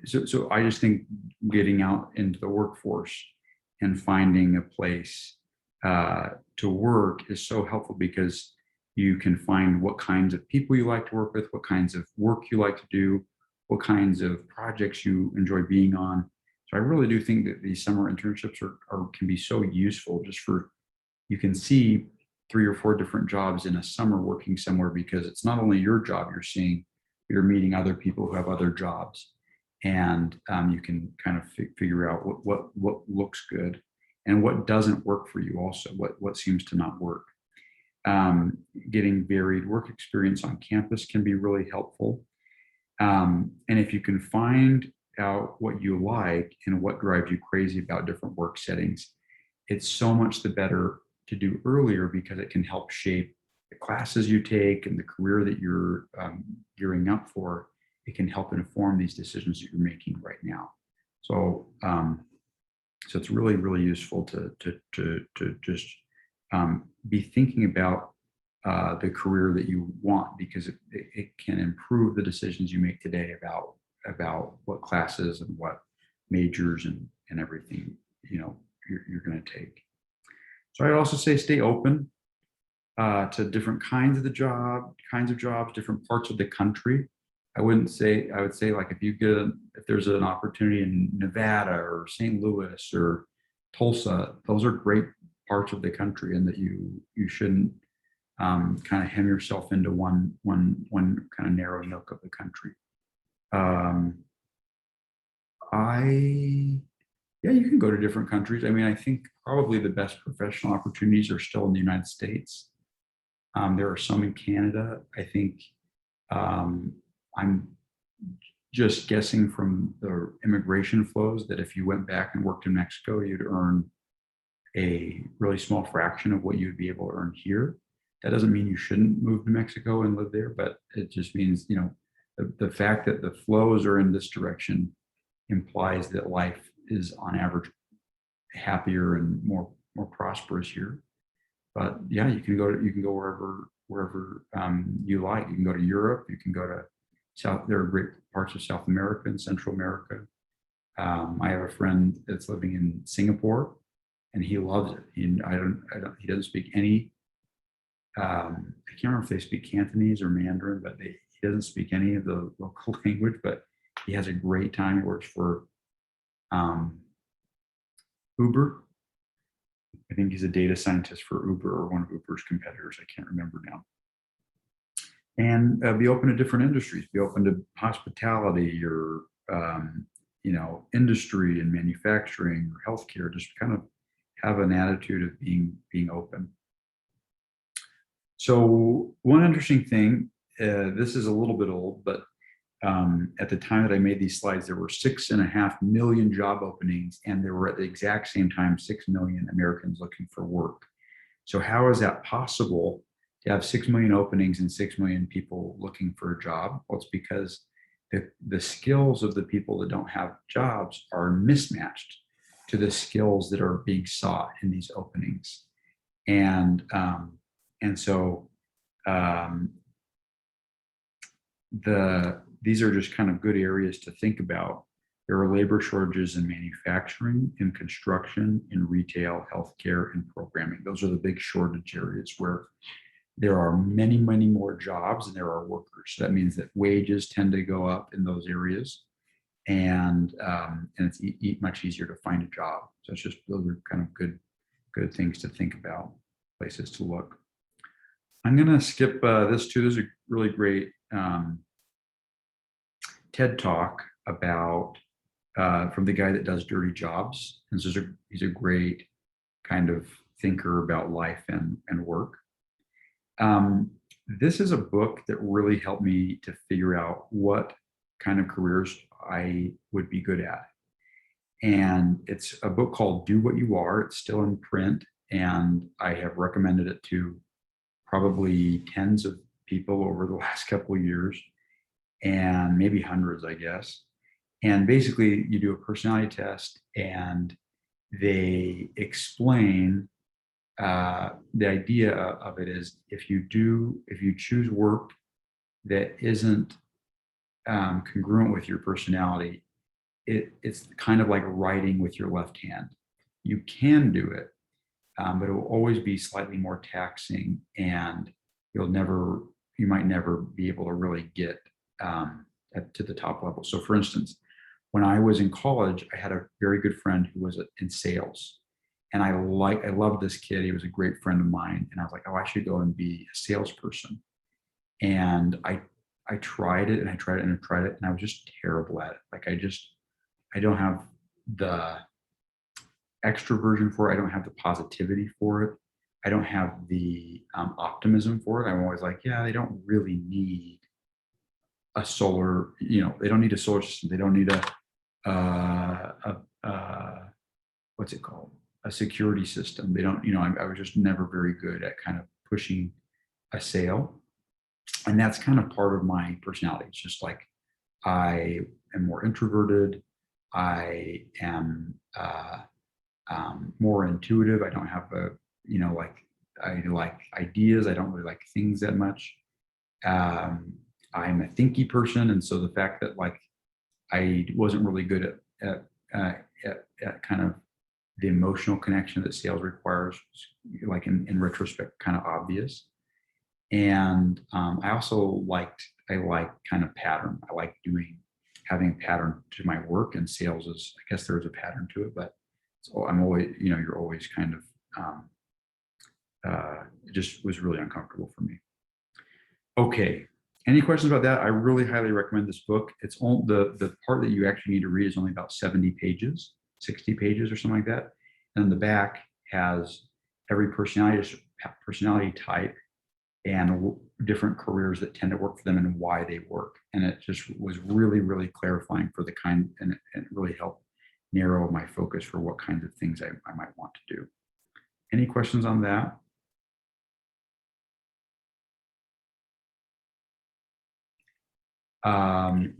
So I just think getting out into the workforce and finding a place to work is so helpful, because you can find what kinds of people you like to work with, what kinds of work you like to do, what kinds of projects you enjoy being on. So I really do think that these summer internships can be so useful, just for, you can see 3 or 4 different jobs in a summer working somewhere, because it's not only your job you're seeing, you're meeting other people who have other jobs, and you can kind of figure out what looks good and what doesn't work for you, also what seems to not work. Getting varied work experience on campus can be really helpful. And if you can find out what you like and what drives you crazy about different work settings, it's so much the better to do earlier, because it can help shape the classes you take and the career that you're gearing up for. It can help inform these decisions that you're making right now. So, so it's really useful to just be thinking about the career that you want, because it can improve the decisions you make today about what classes and what majors and everything you're going to take. So I'd also say stay open to different kinds of jobs, different parts of the country. I would say like if there's an opportunity in Nevada or St. Louis or Tulsa, those are great parts of the country, and that you shouldn't kind of hem yourself into one kind of narrow nook of the country. Yeah, you can go to different countries. I mean, I think probably the best professional opportunities are still in the United States. There are some in Canada. I think I'm just guessing from the immigration flows that if you went back and worked in Mexico, you'd earn a really small fraction of what you'd be able to earn here. That doesn't mean you shouldn't move to Mexico and live there, but it just means, the fact that the flows are in this direction implies that life is on average happier and more prosperous here. But yeah, you can go wherever you like. You can go to Europe. You can go to there are great parts of South America and Central America. I have a friend that's living in Singapore, and he loves it. He doesn't speak any. I can't remember if they speak Cantonese or Mandarin, but he doesn't speak any of the local language. But he has a great time. He works for Uber. I think he's a data scientist for Uber, or one of Uber's competitors. I can't remember now. And be open to different industries. Be open to hospitality, or industry and manufacturing, or healthcare. Just kind of have an attitude of being open. So one interesting thing. This is a little bit old, but at the time that I made these slides, there were 6.5 million job openings, and there were at the exact same time 6 million Americans looking for work. So how is that possible to have 6 million openings and 6 million people looking for a job? Well, it's because the skills of the people that don't have jobs are mismatched to the skills that are being sought in these openings. And so these are just kind of good areas to think about. There are labor shortages in manufacturing, in construction, in retail, healthcare, and programming. Those are the big shortage areas where there are many more jobs than there are workers. So that means that wages tend to go up in those areas, and it's much easier to find a job. So it's just, those are kind of good things to think about, places to look. I'm going to skip this too. There's a really great TED Talk about from the guy that does Dirty Jobs. And so he's a great kind of thinker about life and work. This is a book that really helped me to figure out what kind of careers I would be good at. And it's a book called Do What You Are. It's still in print, and I have recommended it to probably tens of people over the last couple of years, and maybe hundreds, I guess. And basically, you do a personality test, and they explain the idea of it is if you choose work that isn't congruent with your personality, it's kind of like writing with your left hand. You can do it, but it will always be slightly more taxing, and you might never be able to really get to the top level. So for instance, when I was in college, I had a very good friend who was in sales. And I loved this kid. He was a great friend of mine. And I was like, oh, I should go and be a salesperson. And I tried it and I tried it and I tried it. And I was just terrible at it. Like I don't have the extroversion for it. I don't have the positivity for it. I don't have the optimism for it. I'm always like, yeah, they don't really need a solar, they don't need a solar system. They don't need what's it called? A security system. They don't, I was just never very good at kind of pushing a sale. And that's kind of part of my personality. It's just like, I am more introverted. I am more intuitive. I don't have I like ideas. I don't really like things that much. I'm a thinky person. And so the fact that like, I wasn't really good at kind of the emotional connection that sales requires, like in retrospect, kind of obvious. And I also like kind of pattern. I like having a pattern to my work, and sales is, I guess there's a pattern to it, but so I'm always, you're always kind of, it just was really uncomfortable for me. Okay. Any questions about that? I really highly recommend this book. It's all the part that you actually need to read is only about 70 pages, 60 pages or something like that. And the back has every personality type and different careers that tend to work for them and why they work. And it just was really, really clarifying for and it really helped narrow my focus for what kinds of things I might want to do. Any questions on that? I'm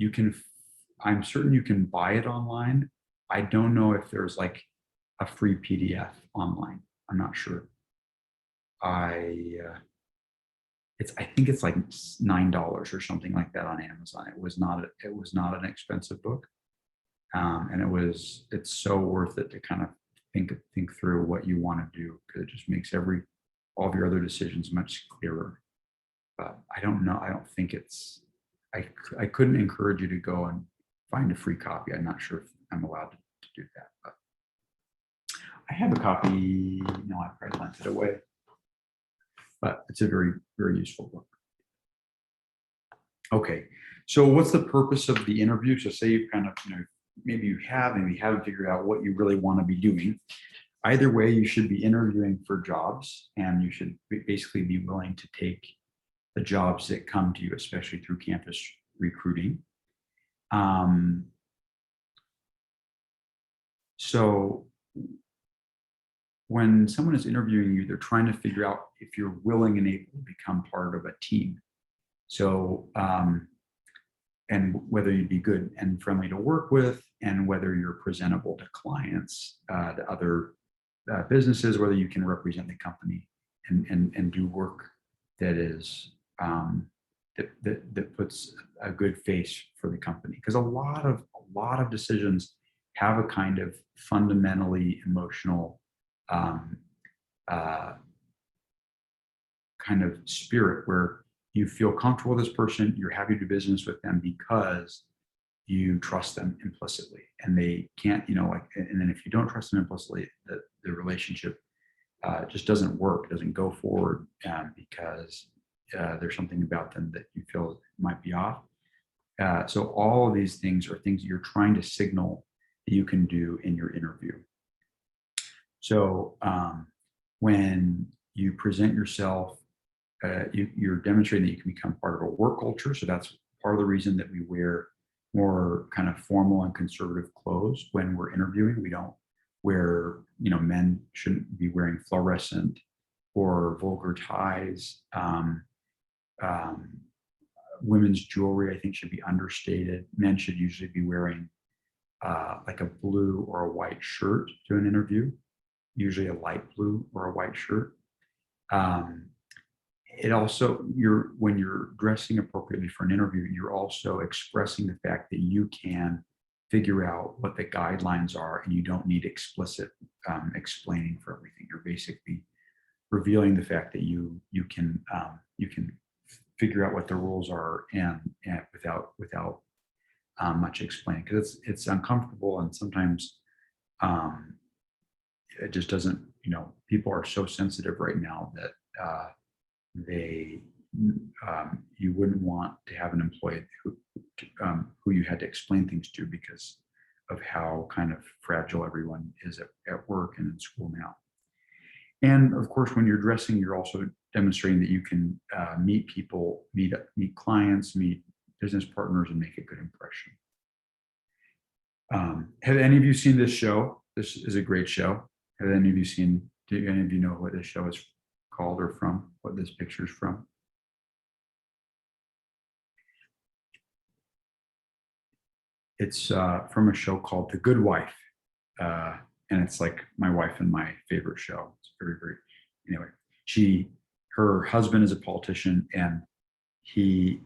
certain you can buy it online. I don't know if there's like a free PDF online. I'm not sure. I think it's like $9 or something like that on Amazon. It was not an expensive book. And it's so worth it to kind of think through what you want to do, because it just makes all of your other decisions much clearer. But I don't know. I don't think I couldn't encourage you to go and find a free copy. I'm not sure if I'm allowed to do that, but I have a copy. No, I probably lent it away, but it's a very, very useful book. Okay. So what's the purpose of the interview? So say you kind of, maybe you haven't figured out what you really want to be doing. Either way, you should be interviewing for jobs, and you should basically be willing to take the jobs that come to you, especially through campus recruiting. So when someone is interviewing you, they're trying to figure out if you're willing and able to become part of a team. So, and whether you'd be good and friendly to work with, and whether you're presentable to clients, to other businesses, whether you can represent the company and do work that is that puts a good face for the company. Because a lot of decisions have a kind of fundamentally emotional kind of spirit where you feel comfortable with this person, you're happy to do business with them because you trust them implicitly, and they can't, and then if you don't trust them implicitly, the relationship just doesn't work, doesn't go forward, because there's something about them that you feel might be off. So all of these things are things that you're trying to signal that you can do in your interview. So when you present yourself, you're demonstrating that you can become part of a work culture. So that's part of the reason that we wear more kind of formal and conservative clothes when we're interviewing. We don't wear, men shouldn't be wearing fluorescent or vulgar ties. Women's jewelry, I think, should be understated. Men should usually be wearing like a blue or a white shirt to an interview, usually a light blue or a white shirt. It also, when you're dressing appropriately for an interview, you're also expressing the fact that you can figure out what the guidelines are, and you don't need explicit explaining for everything. You're basically revealing the fact that you can figure out what the rules are and without much explaining, because it's uncomfortable, and sometimes it just doesn't. People are so sensitive right now that you wouldn't want to have an employee who you had to explain things to because of how kind of fragile everyone is at work and in school now. And of course, when you're dressing, you're also demonstrating that you can meet people, meet clients, meet business partners, and make a good impression. Have any of you seen this show? This is a great show. Have any of you seen? Do any of you know what this show is called or from? What this picture is from? It's from a show called The Good Wife, and it's like my wife and my favorite show. It's very. Anyway, her husband is a politician, and he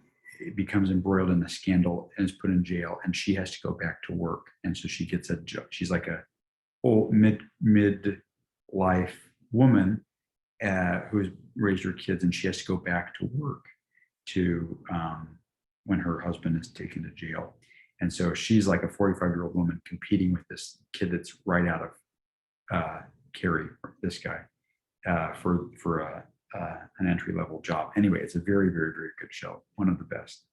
becomes embroiled in a scandal and is put in jail, and she has to go back to work, and so she gets a job. She's like a old mid-life woman who's raised her kids, and she has to go back to work when her husband is taken to jail. And so she's like a 45-year-old woman competing with this kid that's right out of Carrie, this guy, for an entry-level job. Anyway, it's a very good show, one of the best.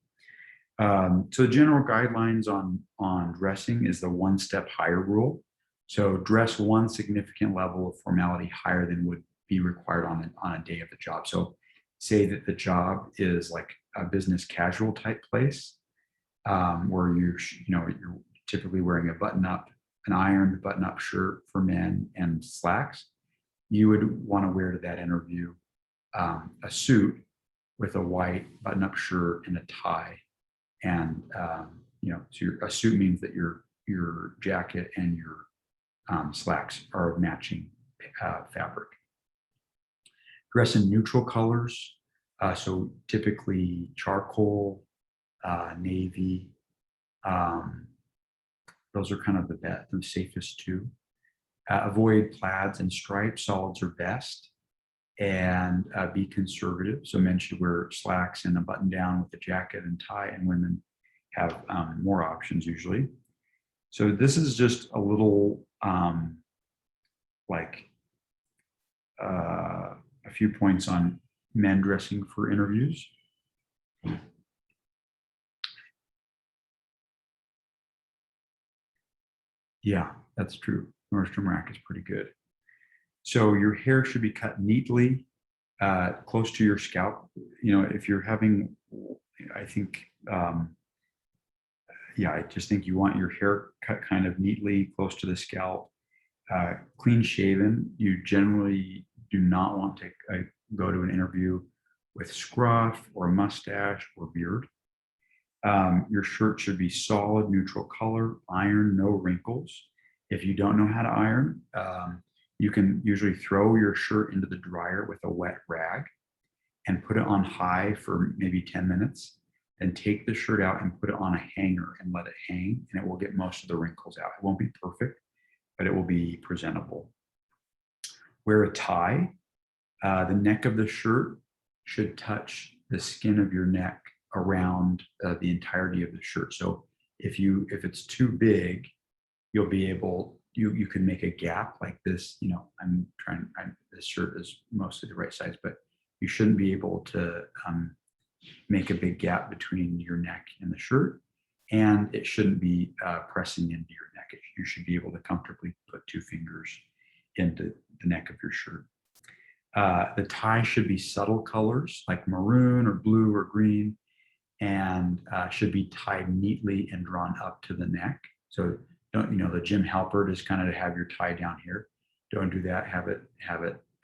So the general guidelines on dressing is the one step higher rule. So dress one significant level of formality higher than would be required on a day of the job. So say that the job is like a business casual type place, where you're typically wearing an ironed button-up shirt for men and slacks. You would want to wear to that interview a suit with a white button-up shirt and a tie, and so a suit means that your jacket and your slacks are matching fabric. Dress in neutral colors, so typically charcoal, navy. Those are kind of the safest two. Avoid plaids and stripes. Solids are best. And be conservative. So men should wear slacks and a button down with a jacket and tie, and women have more options usually. So this is just a little a few points on men dressing for interviews. Yeah, that's true. Nordstrom Rack is pretty good. So your hair should be cut neatly, close to your scalp. If you're having, I think, I just think you want your hair cut kind of neatly, close to the scalp, clean shaven. You generally do not want to go to an interview with scruff or mustache or beard. Your shirt should be solid, neutral color, iron, no wrinkles. If you don't know how to iron, you can usually throw your shirt into the dryer with a wet rag and put it on high for maybe 10 minutes. Then take the shirt out and put it on a hanger and let it hang, and it will get most of the wrinkles out. It won't be perfect, but it will be presentable. Wear a tie. The neck of the shirt should touch the skin of your neck around the entirety of the shirt. So if it's too big, you'll be able, you can make a gap like this. This shirt is mostly the right size, but you shouldn't be able to make a big gap between your neck and the shirt. and it shouldn't be pressing into your neck. You should be able to comfortably put 2 fingers into the neck of your shirt. The tie should be subtle colors like maroon or blue or green, and should be tied neatly and drawn up to the neck. So don't, the Jim Halpert is kind of to have your tie down here. Don't do that. Have it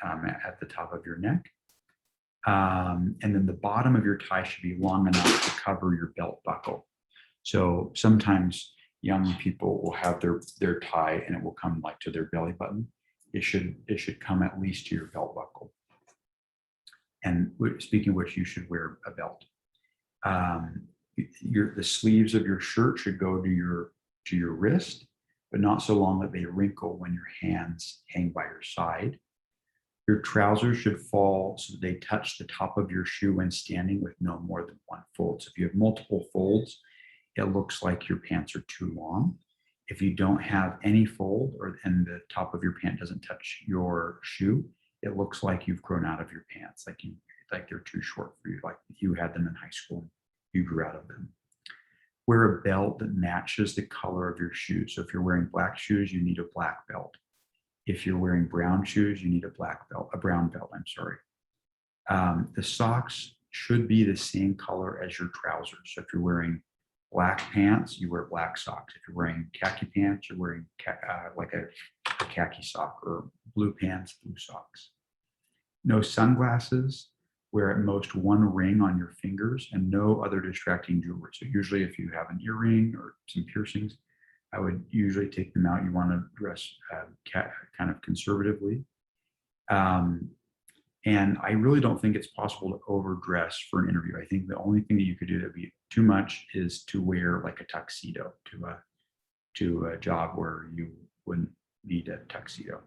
at the top of your neck. And then the bottom of your tie should be long enough to cover your belt buckle. So sometimes young people will have their tie and it will come like to their belly button. It should come at least to your belt buckle. And speaking of which, you should wear a belt. The sleeves of your shirt should go to your wrist, but not so long that they wrinkle when your hands hang by your side. Your trousers should fall so that they touch the top of your shoe when standing with no more than 1 fold. So if you have multiple folds, it looks like your pants are too long. If you don't have any fold and the top of your pant doesn't touch your shoe, it looks like you've grown out of your pants, like they're too short for you, like you had them in high school and you grew out of them. Wear a belt that matches the color of your shoes. So if you're wearing black shoes, you need a black belt. If you're wearing brown shoes, you need a brown belt, I'm sorry. The socks should be the same color as your trousers. So if you're wearing black pants, you wear black socks. If you're wearing khaki pants, you're wearing like a khaki sock, or blue pants, blue socks. No sunglasses. Wear at most 1 ring on your fingers and no other distracting jewelry. So usually if you have an earring or some piercings, I would usually take them out. You want to dress kind of conservatively. And I really don't think it's possible to overdress for an interview. I think the only thing that you could do that would be too much is to wear like a tuxedo to a job where you wouldn't need a tuxedo.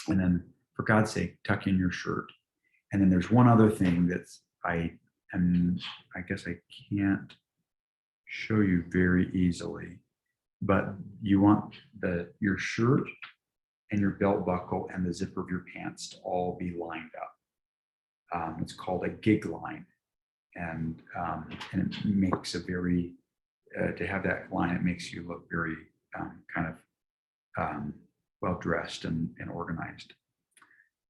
And then for God's sake, tuck in your shirt. And then there's one other thing that's I guess I can't show you very easily, but you want your shirt and your belt buckle and the zipper of your pants to all be lined up. It's called a gig line, and it makes a very to have that line. It makes you look very kind of well dressed and organized.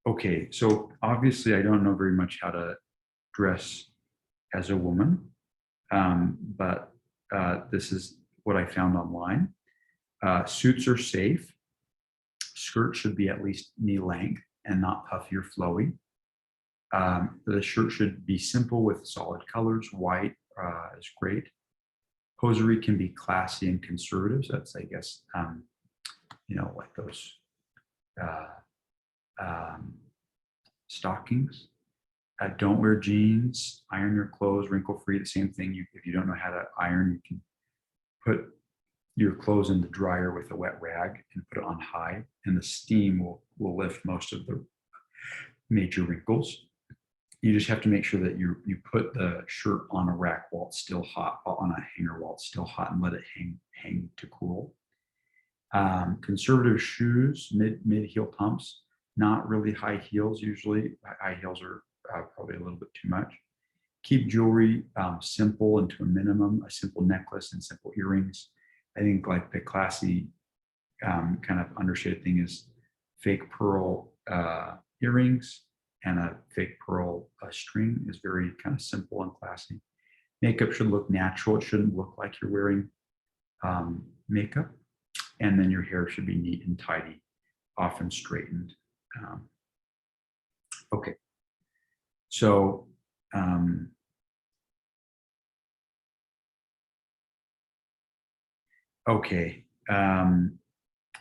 Okay, so obviously I don't know very much how to dress as a woman, but this is what I found online. Suits are safe. Skirts should be at least knee length and not puffy or flowy. The shirt should be simple with solid colors. White is great. Hosiery can be classy and conservative. So that's, I guess, like those stockings. Don't wear jeans. Iron your clothes, wrinkle-free. The same thing. If you don't know how to iron, you can put your clothes in the dryer with a wet rag and put it on high, and the steam will lift most of the major wrinkles. You just have to make sure that you put the shirt on a rack while it's still hot, on a hanger while it's still hot, and let it hang to cool. Conservative shoes, mid heel pumps, not really high heels. Usually high heels are probably a little bit too much. Keep jewelry simple and to a minimum, a simple necklace and simple earrings. I think like the classy kind of undershaded thing is fake pearl earrings and a fake pearl string is very kind of simple and classy. Makeup should look natural. It shouldn't look like you're wearing makeup. And then your hair should be neat and tidy, often straightened. Okay. So, okay.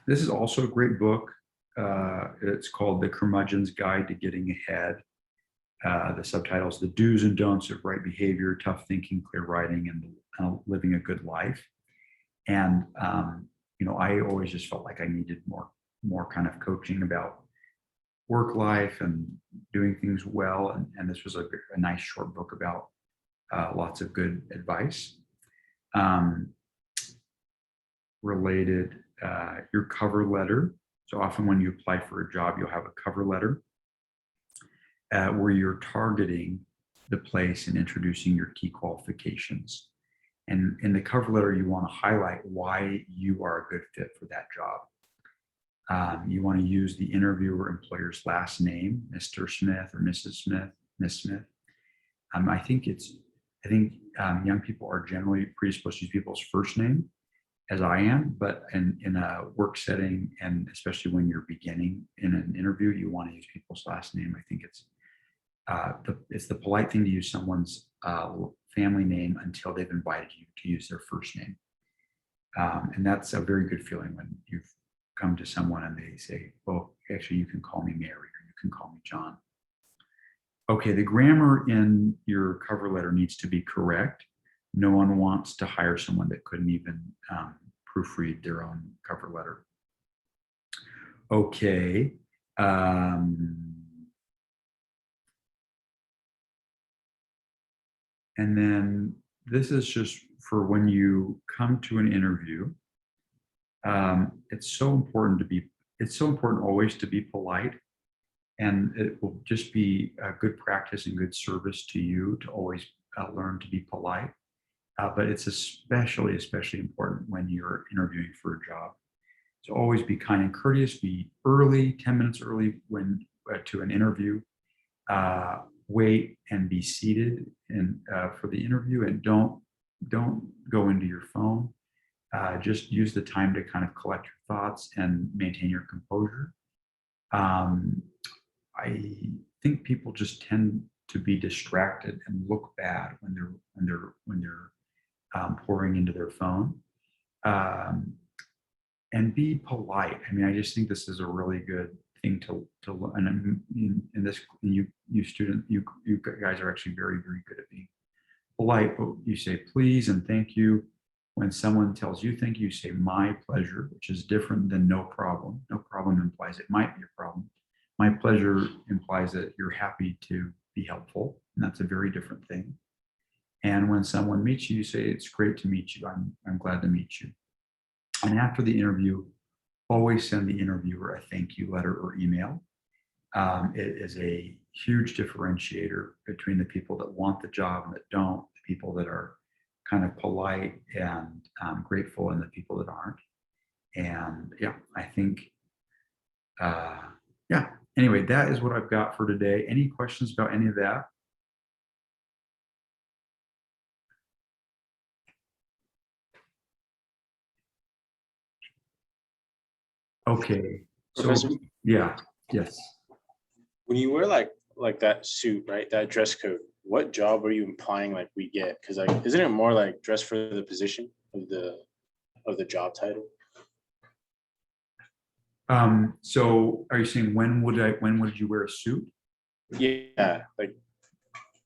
This is also a great book. It's called The Curmudgeon's Guide to Getting Ahead. The subtitle is The Do's and Don'ts of Right Behavior, Tough Thinking, Clear Writing, and Living a Good Life. And, I always just felt like I needed more kind of coaching about work life and doing things well. And this was a nice short book about lots of good advice. Related, your cover letter. So often when you apply for a job, you'll have a cover letter where you're targeting the place and introducing your key qualifications. And in the cover letter, you want to highlight why you are a good fit for that job. You want to use the interviewer employer's last name, Mr. Smith or Mrs. Smith, Miss Smith. I think young people are generally predisposed to use people's first name, as I am, but in a work setting, and especially when you're beginning in an interview, you want to use people's last name. I think it's the polite thing to use someone's family name until they've invited you to use their first name. And that's a very good feeling when you've come to someone and they say, well, actually, you can call me Mary or you can call me John. Okay, the grammar in your cover letter needs to be correct. No one wants to hire someone that couldn't even proofread their own cover letter. Okay. And then this is just for when you come to an interview. It's so important always to be polite, and it will just be a good practice and good service to you to always learn to be polite. But it's especially important when you're interviewing for a job. So always be kind and courteous, be early, 10 minutes early when to an interview. Wait and be seated for the interview, and don't go into your phone. Just use the time to kind of collect your thoughts and maintain your composure. I think people just tend to be distracted and look bad when they're pouring into their phone. And be polite. I mean, I just think this is a really good thing to learn. And in this, you guys are actually very, very good at being polite. But you say please and thank you. When someone tells you thank you, say my pleasure, which is different than no problem. No problem implies it might be a problem. My pleasure implies that you're happy to be helpful, and that's a very different thing. And when someone meets you, you say, it's great to meet you. I'm glad to meet you. And after the interview, always send the interviewer a thank you letter or email. It is a huge differentiator between the people that want the job and that don't, the people that are kind of polite and grateful and the people that aren't. And yeah, I think, yeah. Anyway, that is what I've got for today. Any questions about any of that? Okay. So Professor, yeah, yes. when you wear like that suit, right, that dress code, what job are you implying like we get? Because like, isn't it more like dress for the position of the job title? So are you saying when would you wear a suit? Yeah, like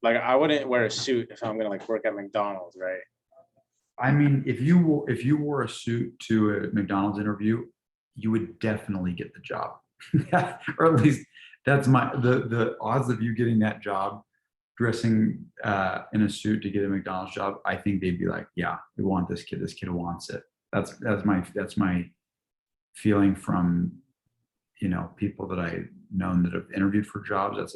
I wouldn't wear a suit if I'm gonna like work at McDonald's, right? I mean, if you wore a suit to a McDonald's interview, you would definitely get the job. Or at least that's the odds of you getting that job dressing in a suit to get a McDonald's job. I think they'd be like, yeah, we want this kid. This kid wants it. That's my feeling from, people that I've known that have interviewed for jobs. That's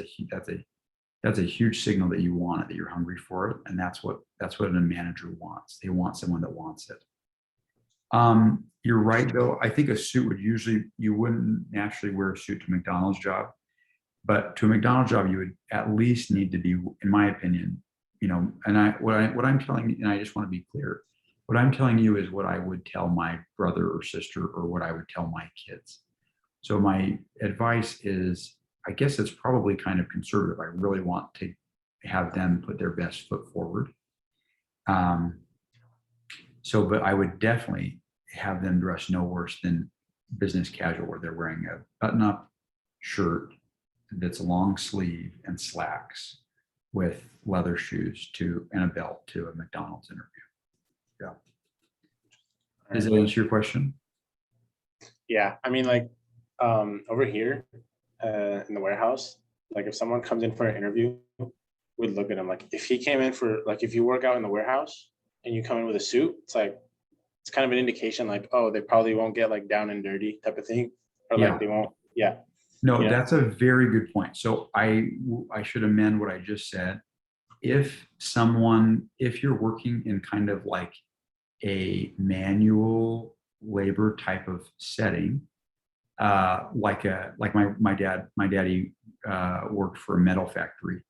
a huge signal that you want it, that you're hungry for it. And that's what a manager wants. They want someone that wants it. You're right though. I think a suit you wouldn't naturally wear a suit to a McDonald's job, but to a McDonald's job, you would at least need to be, in my opinion, and what I'm telling you, and I just want to be clear, what I'm telling you is what I would tell my brother or sister, or what I would tell my kids. So my advice is, I guess it's probably kind of conservative. I really want to have them put their best foot forward. But I would definitely have them dress no worse than business casual, where they're wearing a button-up shirt that's long sleeve and slacks with leather shoes and a belt to a McDonald's interview. Yeah. Does that answer your question? Yeah, I mean, like over here in the warehouse, like if someone comes in for an interview, we'd look at him like, if he came in for, like, if you work out in the warehouse and you come in with a suit, it's kind of an indication like, oh, they probably won't get like down and dirty type of thing, or like they won't. Yeah. No, that's a very good point. So I should amend what I just said. if you're working in kind of like a manual labor type of setting, like my daddy worked for a metal factory,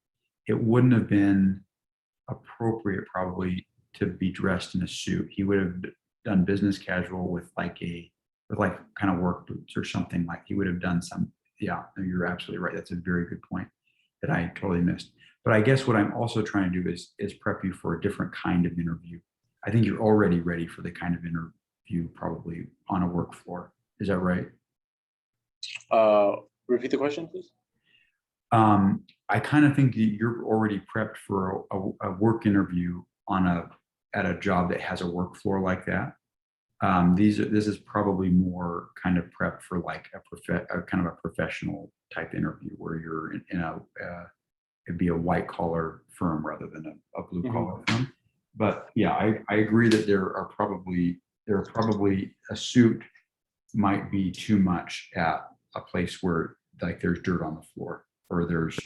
it wouldn't have been appropriate probably to be dressed in a suit. He would have done business casual with like kind of work boots or something. Like he would have done some. Yeah, no, you're absolutely right. That's a very good point that I totally missed. But I guess what I'm also trying to do is prep you for a different kind of interview. I think you're already ready for the kind of interview probably on a work floor. Is that right? Repeat the question, please. I kind of think that you're already prepped for a work interview at a job that has a work floor like that. This is probably more kind of prep for like a kind of a professional type interview where you're in it'd be a white collar firm rather than a blue collar firm. But yeah, I agree that there are probably a suit might be too much at a place where like there's dirt on the floor or there's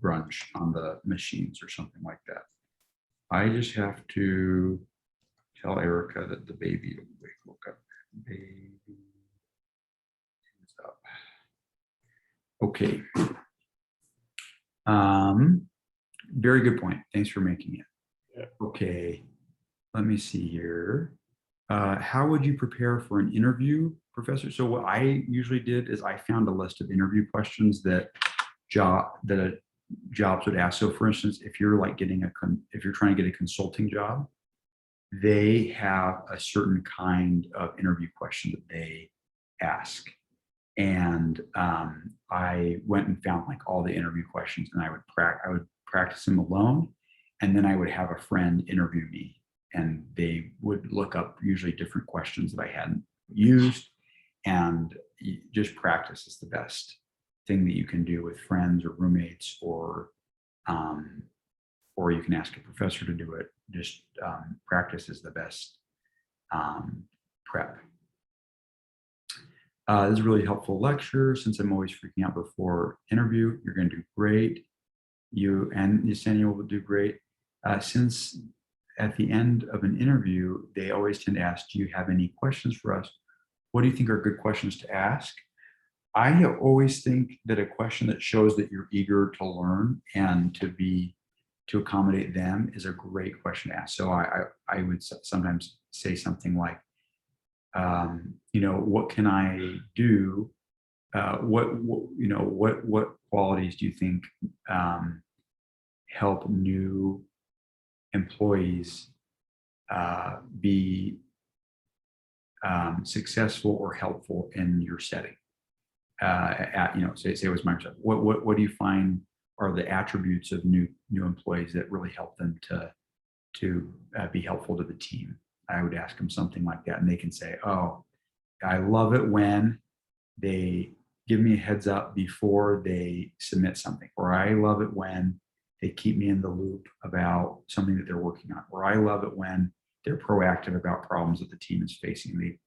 grunge on the machines or something like that. I just have to tell Erica that the baby, look up, baby is up. Okay. Very good point. Thanks for making it. Yeah. Okay. Let me see here. How would you prepare for an interview, Professor? So what I usually did is I found a list of interview questions that jobs would ask. So for instance, if you're like if you're trying to get a consulting job, they have a certain kind of interview question that they ask. And I went and found like all the interview questions, and I would practice them alone, and then I would have a friend interview me, and they would look up usually different questions that I hadn't used, and just practice is the best thing that you can do with friends or roommates, or you can ask a professor to do it. Just practice is the best prep. This is a really helpful lecture. Since I'm always freaking out before interview, you're going to do great. You and Yesenia will do great. Since at the end of an interview, they always tend to ask, do you have any questions for us? What do you think are good questions to ask? I always think that a question that shows that you're eager to learn and to accommodate them is a great question to ask. So I would sometimes say something like, what can I do? What qualities do you think help new employees be successful or helpful in your setting? Say it was Microsoft. What do you find are the attributes of new employees that really help them to be helpful to the team? I would ask them something like that, and they can say, "Oh, I love it when they give me a heads up before they submit something," or "I love it when they keep me in the loop about something that they're working on," or "I love it when they're proactive about problems that the team is facing."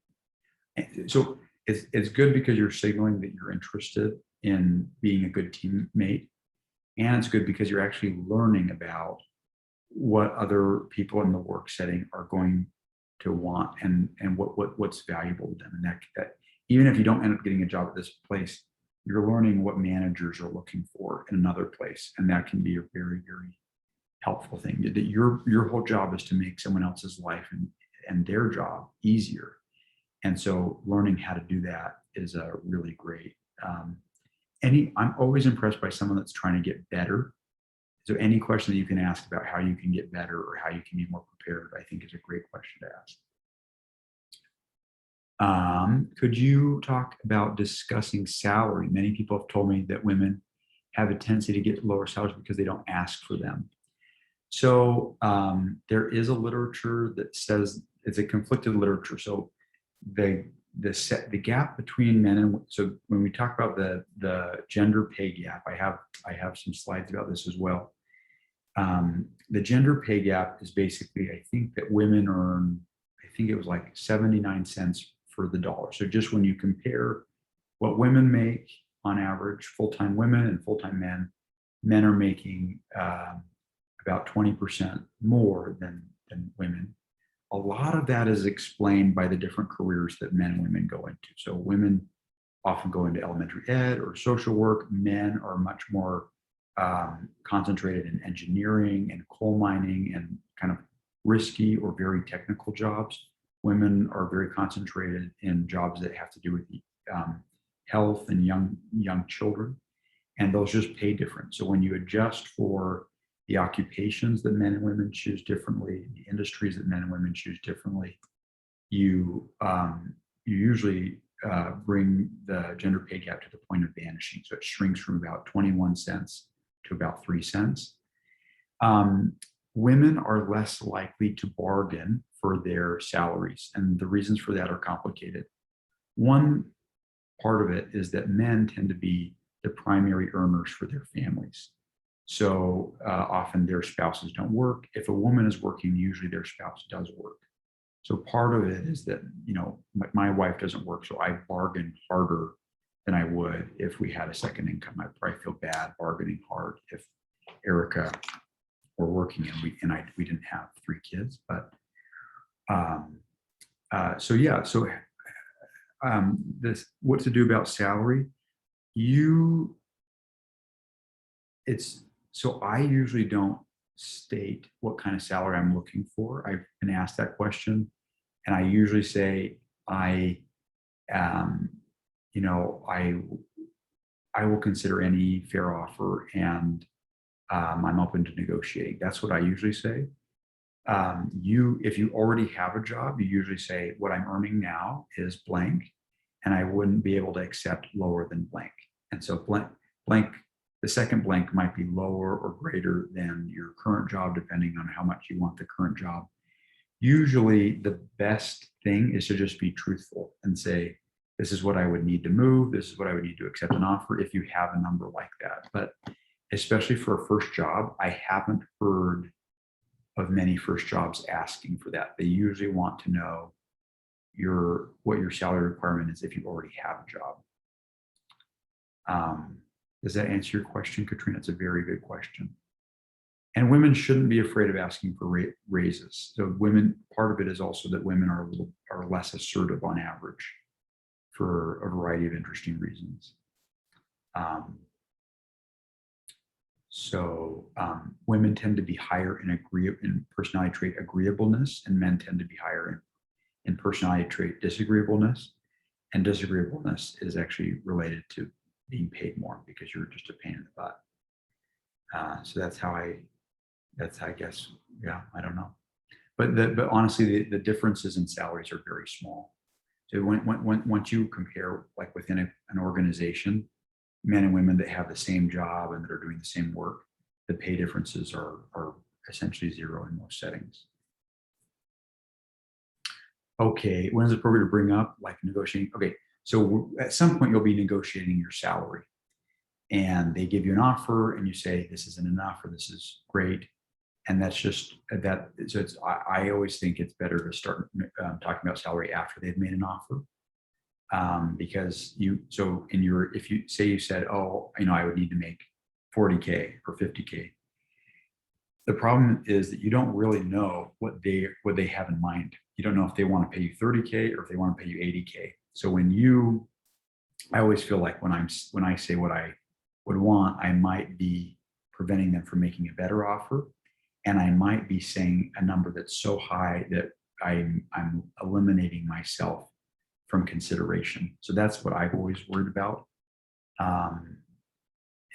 So it's good because you're signaling that you're interested in being a good teammate, and it's good because you're actually learning about what other people in the work setting are going to want and what's valuable to them. And that even if you don't end up getting a job at this place, you're learning what managers are looking for in another place. And that can be a very, very helpful thing. That your whole job is to make someone else's life and their job easier. And so learning how to do that is a really great. I'm always impressed by someone that's trying to get better. So any question that you can ask about how you can get better or how you can be more prepared, I think is a great question to ask. Could you talk about discussing salary? Many people have told me that women have a tendency to get lower salaries because they don't ask for them. So there is a literature that says it's a conflicted literature. So the gap between men and so when we talk about the gender pay gap, I have some slides about this as well. The gender pay gap is basically, I think that women earn, I think it was like 79 cents for the dollar. So just when you compare what women make on average, full-time women and full-time men are making about about 20% more than women. A lot of that is explained by the different careers that men and women go into. So women often go into elementary ed or social work. Men are much more concentrated in engineering and coal mining and kind of risky or very technical jobs. Women are very concentrated in jobs that have to do with health and young children, and those just pay different. So when you adjust for the occupations that men and women choose differently, the industries that men and women choose differently, you usually bring the gender pay gap to the point of vanishing. So it shrinks from about 21 cents to about 3 cents. Women are less likely to bargain for their salaries, and the reasons for that are complicated. One part of it is that men tend to be the primary earners for their families. So often their spouses don't work. If a woman is working, usually their spouse does work. So part of it is that, my wife doesn't work, so I bargain harder than I would if we had a second income. I'd probably feel bad bargaining hard if Erica were working and we didn't have 3 kids. But this, what to do about salary? So I usually don't state what kind of salary I'm looking for. I've been asked that question, and I usually say I will consider any fair offer, and I'm open to negotiating. That's what I usually say. If you already have a job, you usually say what I'm earning now is blank, and I wouldn't be able to accept lower than blank. And so blank, the second blank might be lower or greater than your current job, depending on how much you want the current job. Usually the best thing is to just be truthful and say, this is what I would need to move. This is what I would need to accept an offer, if you have a number like that. But especially for a first job, I haven't heard of many first jobs asking for that. They usually want to know what your salary requirement is if you already have a job. Does that answer your question, Katrina? It's a very good question. And women shouldn't be afraid of asking for raises. So part of it is also that women are less assertive on average for a variety of interesting reasons. Women tend to be higher in personality trait agreeableness, and men tend to be higher in personality trait disagreeableness. And disagreeableness is actually related to being paid more because you're just a pain in the butt. So that's how I guess, yeah, I don't know. But honestly, the differences in salaries are very small. So once you compare, like within an organization, men and women that have the same job and that are doing the same work, the pay differences are essentially zero in most settings. Okay, when is it appropriate to bring up, like, negotiating? Okay, so at some point you'll be negotiating your salary, and they give you an offer and you say, this isn't enough, or this is great. And that's just that. So I always think it's better to start talking about salary after they've made an offer. Because if you say you said, oh, I would need to make 40K or 50K. The problem is that you don't really know what they have in mind. You don't know if they want to pay you 30K or if they want to pay you 80K. So I always feel like when I say what I would want, I might be preventing them from making a better offer. And I might be saying a number that's so high that I'm eliminating myself from consideration. So that's what I've always worried about.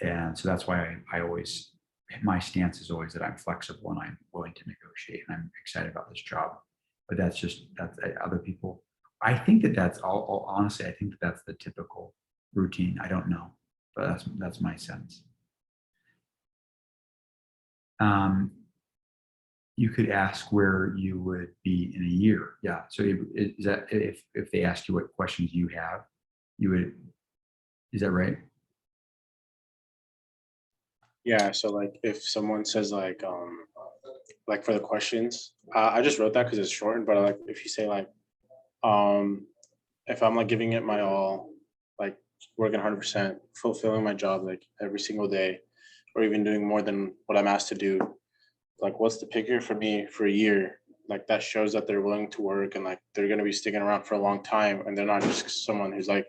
And so that's why my stance is always that I'm flexible and I'm willing to negotiate and I'm excited about this job. But that's other people. I think that's all honestly, I think that's the typical routine. I don't know, but that's my sense. You could ask where you would be in a year. Yeah. So is that if they ask you what questions you have, is that right? Yeah. So like if someone says like for the questions, I just wrote that because it's shortened, but like if you say like, if I'm like giving it my all, like working 100%, fulfilling my job like every single day, or even doing more than what I'm asked to do, like, what's the picture for me for a year? Like, that shows that they're willing to work and like they're gonna be sticking around for a long time, and they're not just someone who's like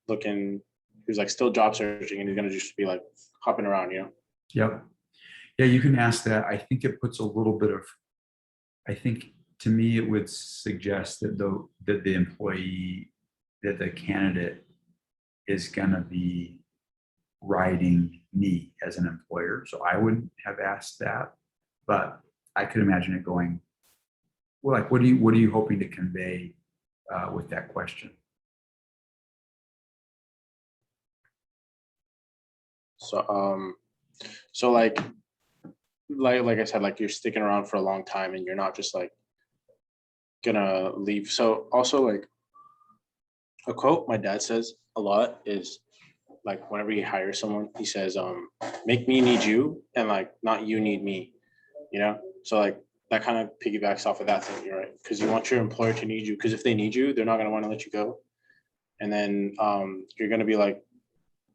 looking, who's like still job searching and he's gonna just be like hopping around, you know? Yep. Yeah, you can ask that. I think it puts a little bit of, I think to me, it would suggest that the employee, that the candidate is gonna be riding me as an employer. So I wouldn't have asked that, but I could imagine it going, well, like, what are you hoping to convey with that question? So so like I said, like you're sticking around for a long time and you're not just like gonna leave. So also like a quote my dad says a lot is like whenever he hires someone, he says, make me need you and like not you need me, you know? So like that kind of piggybacks off of that thing, right? Because you want your employer to need you, because if they need you, they're not gonna want to let you go. And then you're gonna be like,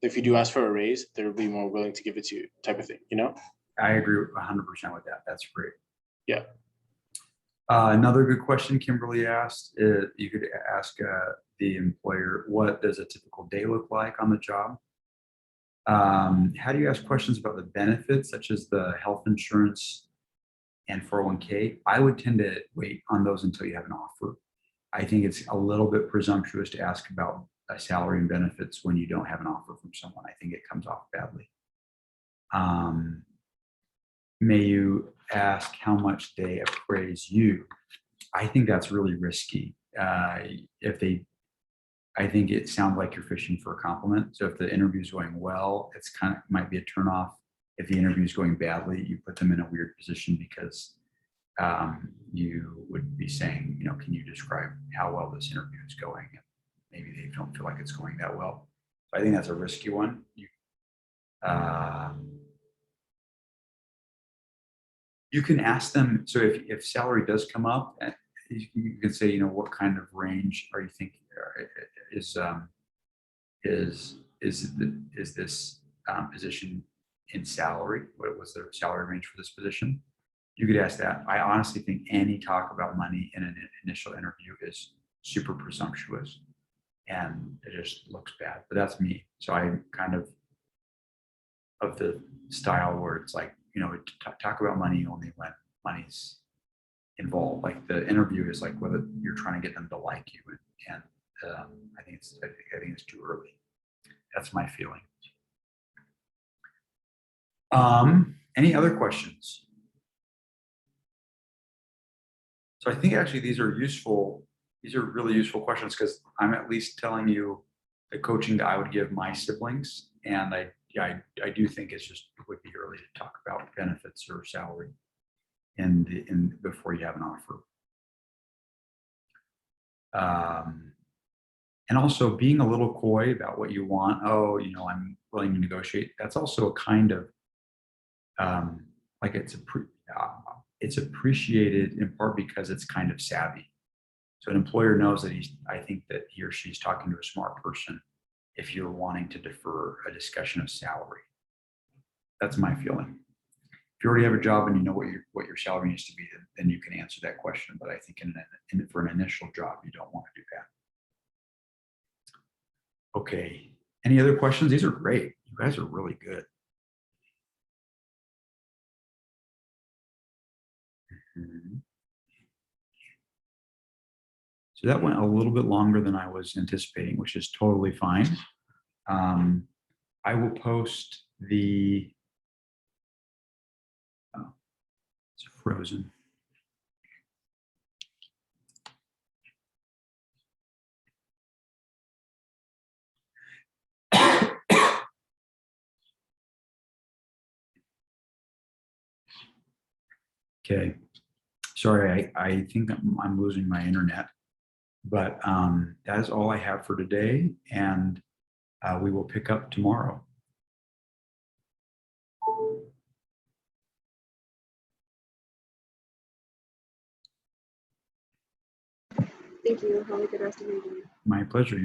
if you do ask for a raise, they'll be more willing to give it to you, type of thing, you know? I agree 100% with that. That's great. Yeah. Another good question Kimberly asked, you could ask the employer, what does a typical day look like on the job? How do you ask questions about the benefits, such as the health insurance and 401k? I would tend to wait on those until you have an offer. I think it's a little bit presumptuous to ask about a salary and benefits when you don't have an offer from someone. I think it comes off badly. May you ask how much they appraise you? I think that's really risky. I think it sounds like you're fishing for a compliment. So if the interview is going well, it's kind of might be a turnoff. If the interview is going badly, you put them in a weird position because you would be saying, you know, can you describe how well this interview is going? And maybe they don't feel like it's going that well. So I think that's a risky one. You can ask them. So if salary does come up, you can say, you know, what kind of range are you thinking is this position in salary? What was the salary range for this position? You could ask that. I honestly think any talk about money in an initial interview is super presumptuous and it just looks bad, but that's me. So I'm kind of the style where it's like, you know, talk about money only when money's involved. Like the interview is like whether you're trying to get them to like you, and I think it's too early. That's my feeling. Any other questions? So I think actually these are useful. These are really useful questions because I'm at least telling you the coaching that I would give my siblings, and I do think it would be early to talk about benefits or salary in before you have an offer. And also being a little coy about what you want. Oh, you know, I'm willing to negotiate. That's also a kind of like it's appreciated in part because it's kind of savvy. So an employer knows that I think that he or she's talking to a smart person if you're wanting to defer a discussion of salary. That's my feeling. If you already have a job and you know what your salary needs to be, then you can answer that question. But I think for an initial job, you don't want to do that. Okay. Any other questions? These are great. You guys are really good. So that went a little bit longer than I was anticipating, which is totally fine. I will post the, oh, it's frozen. Okay, sorry, I think I'm losing my internet, but that is all I have for today, and we will pick up tomorrow. Thank you. Have a good rest of your day. My pleasure.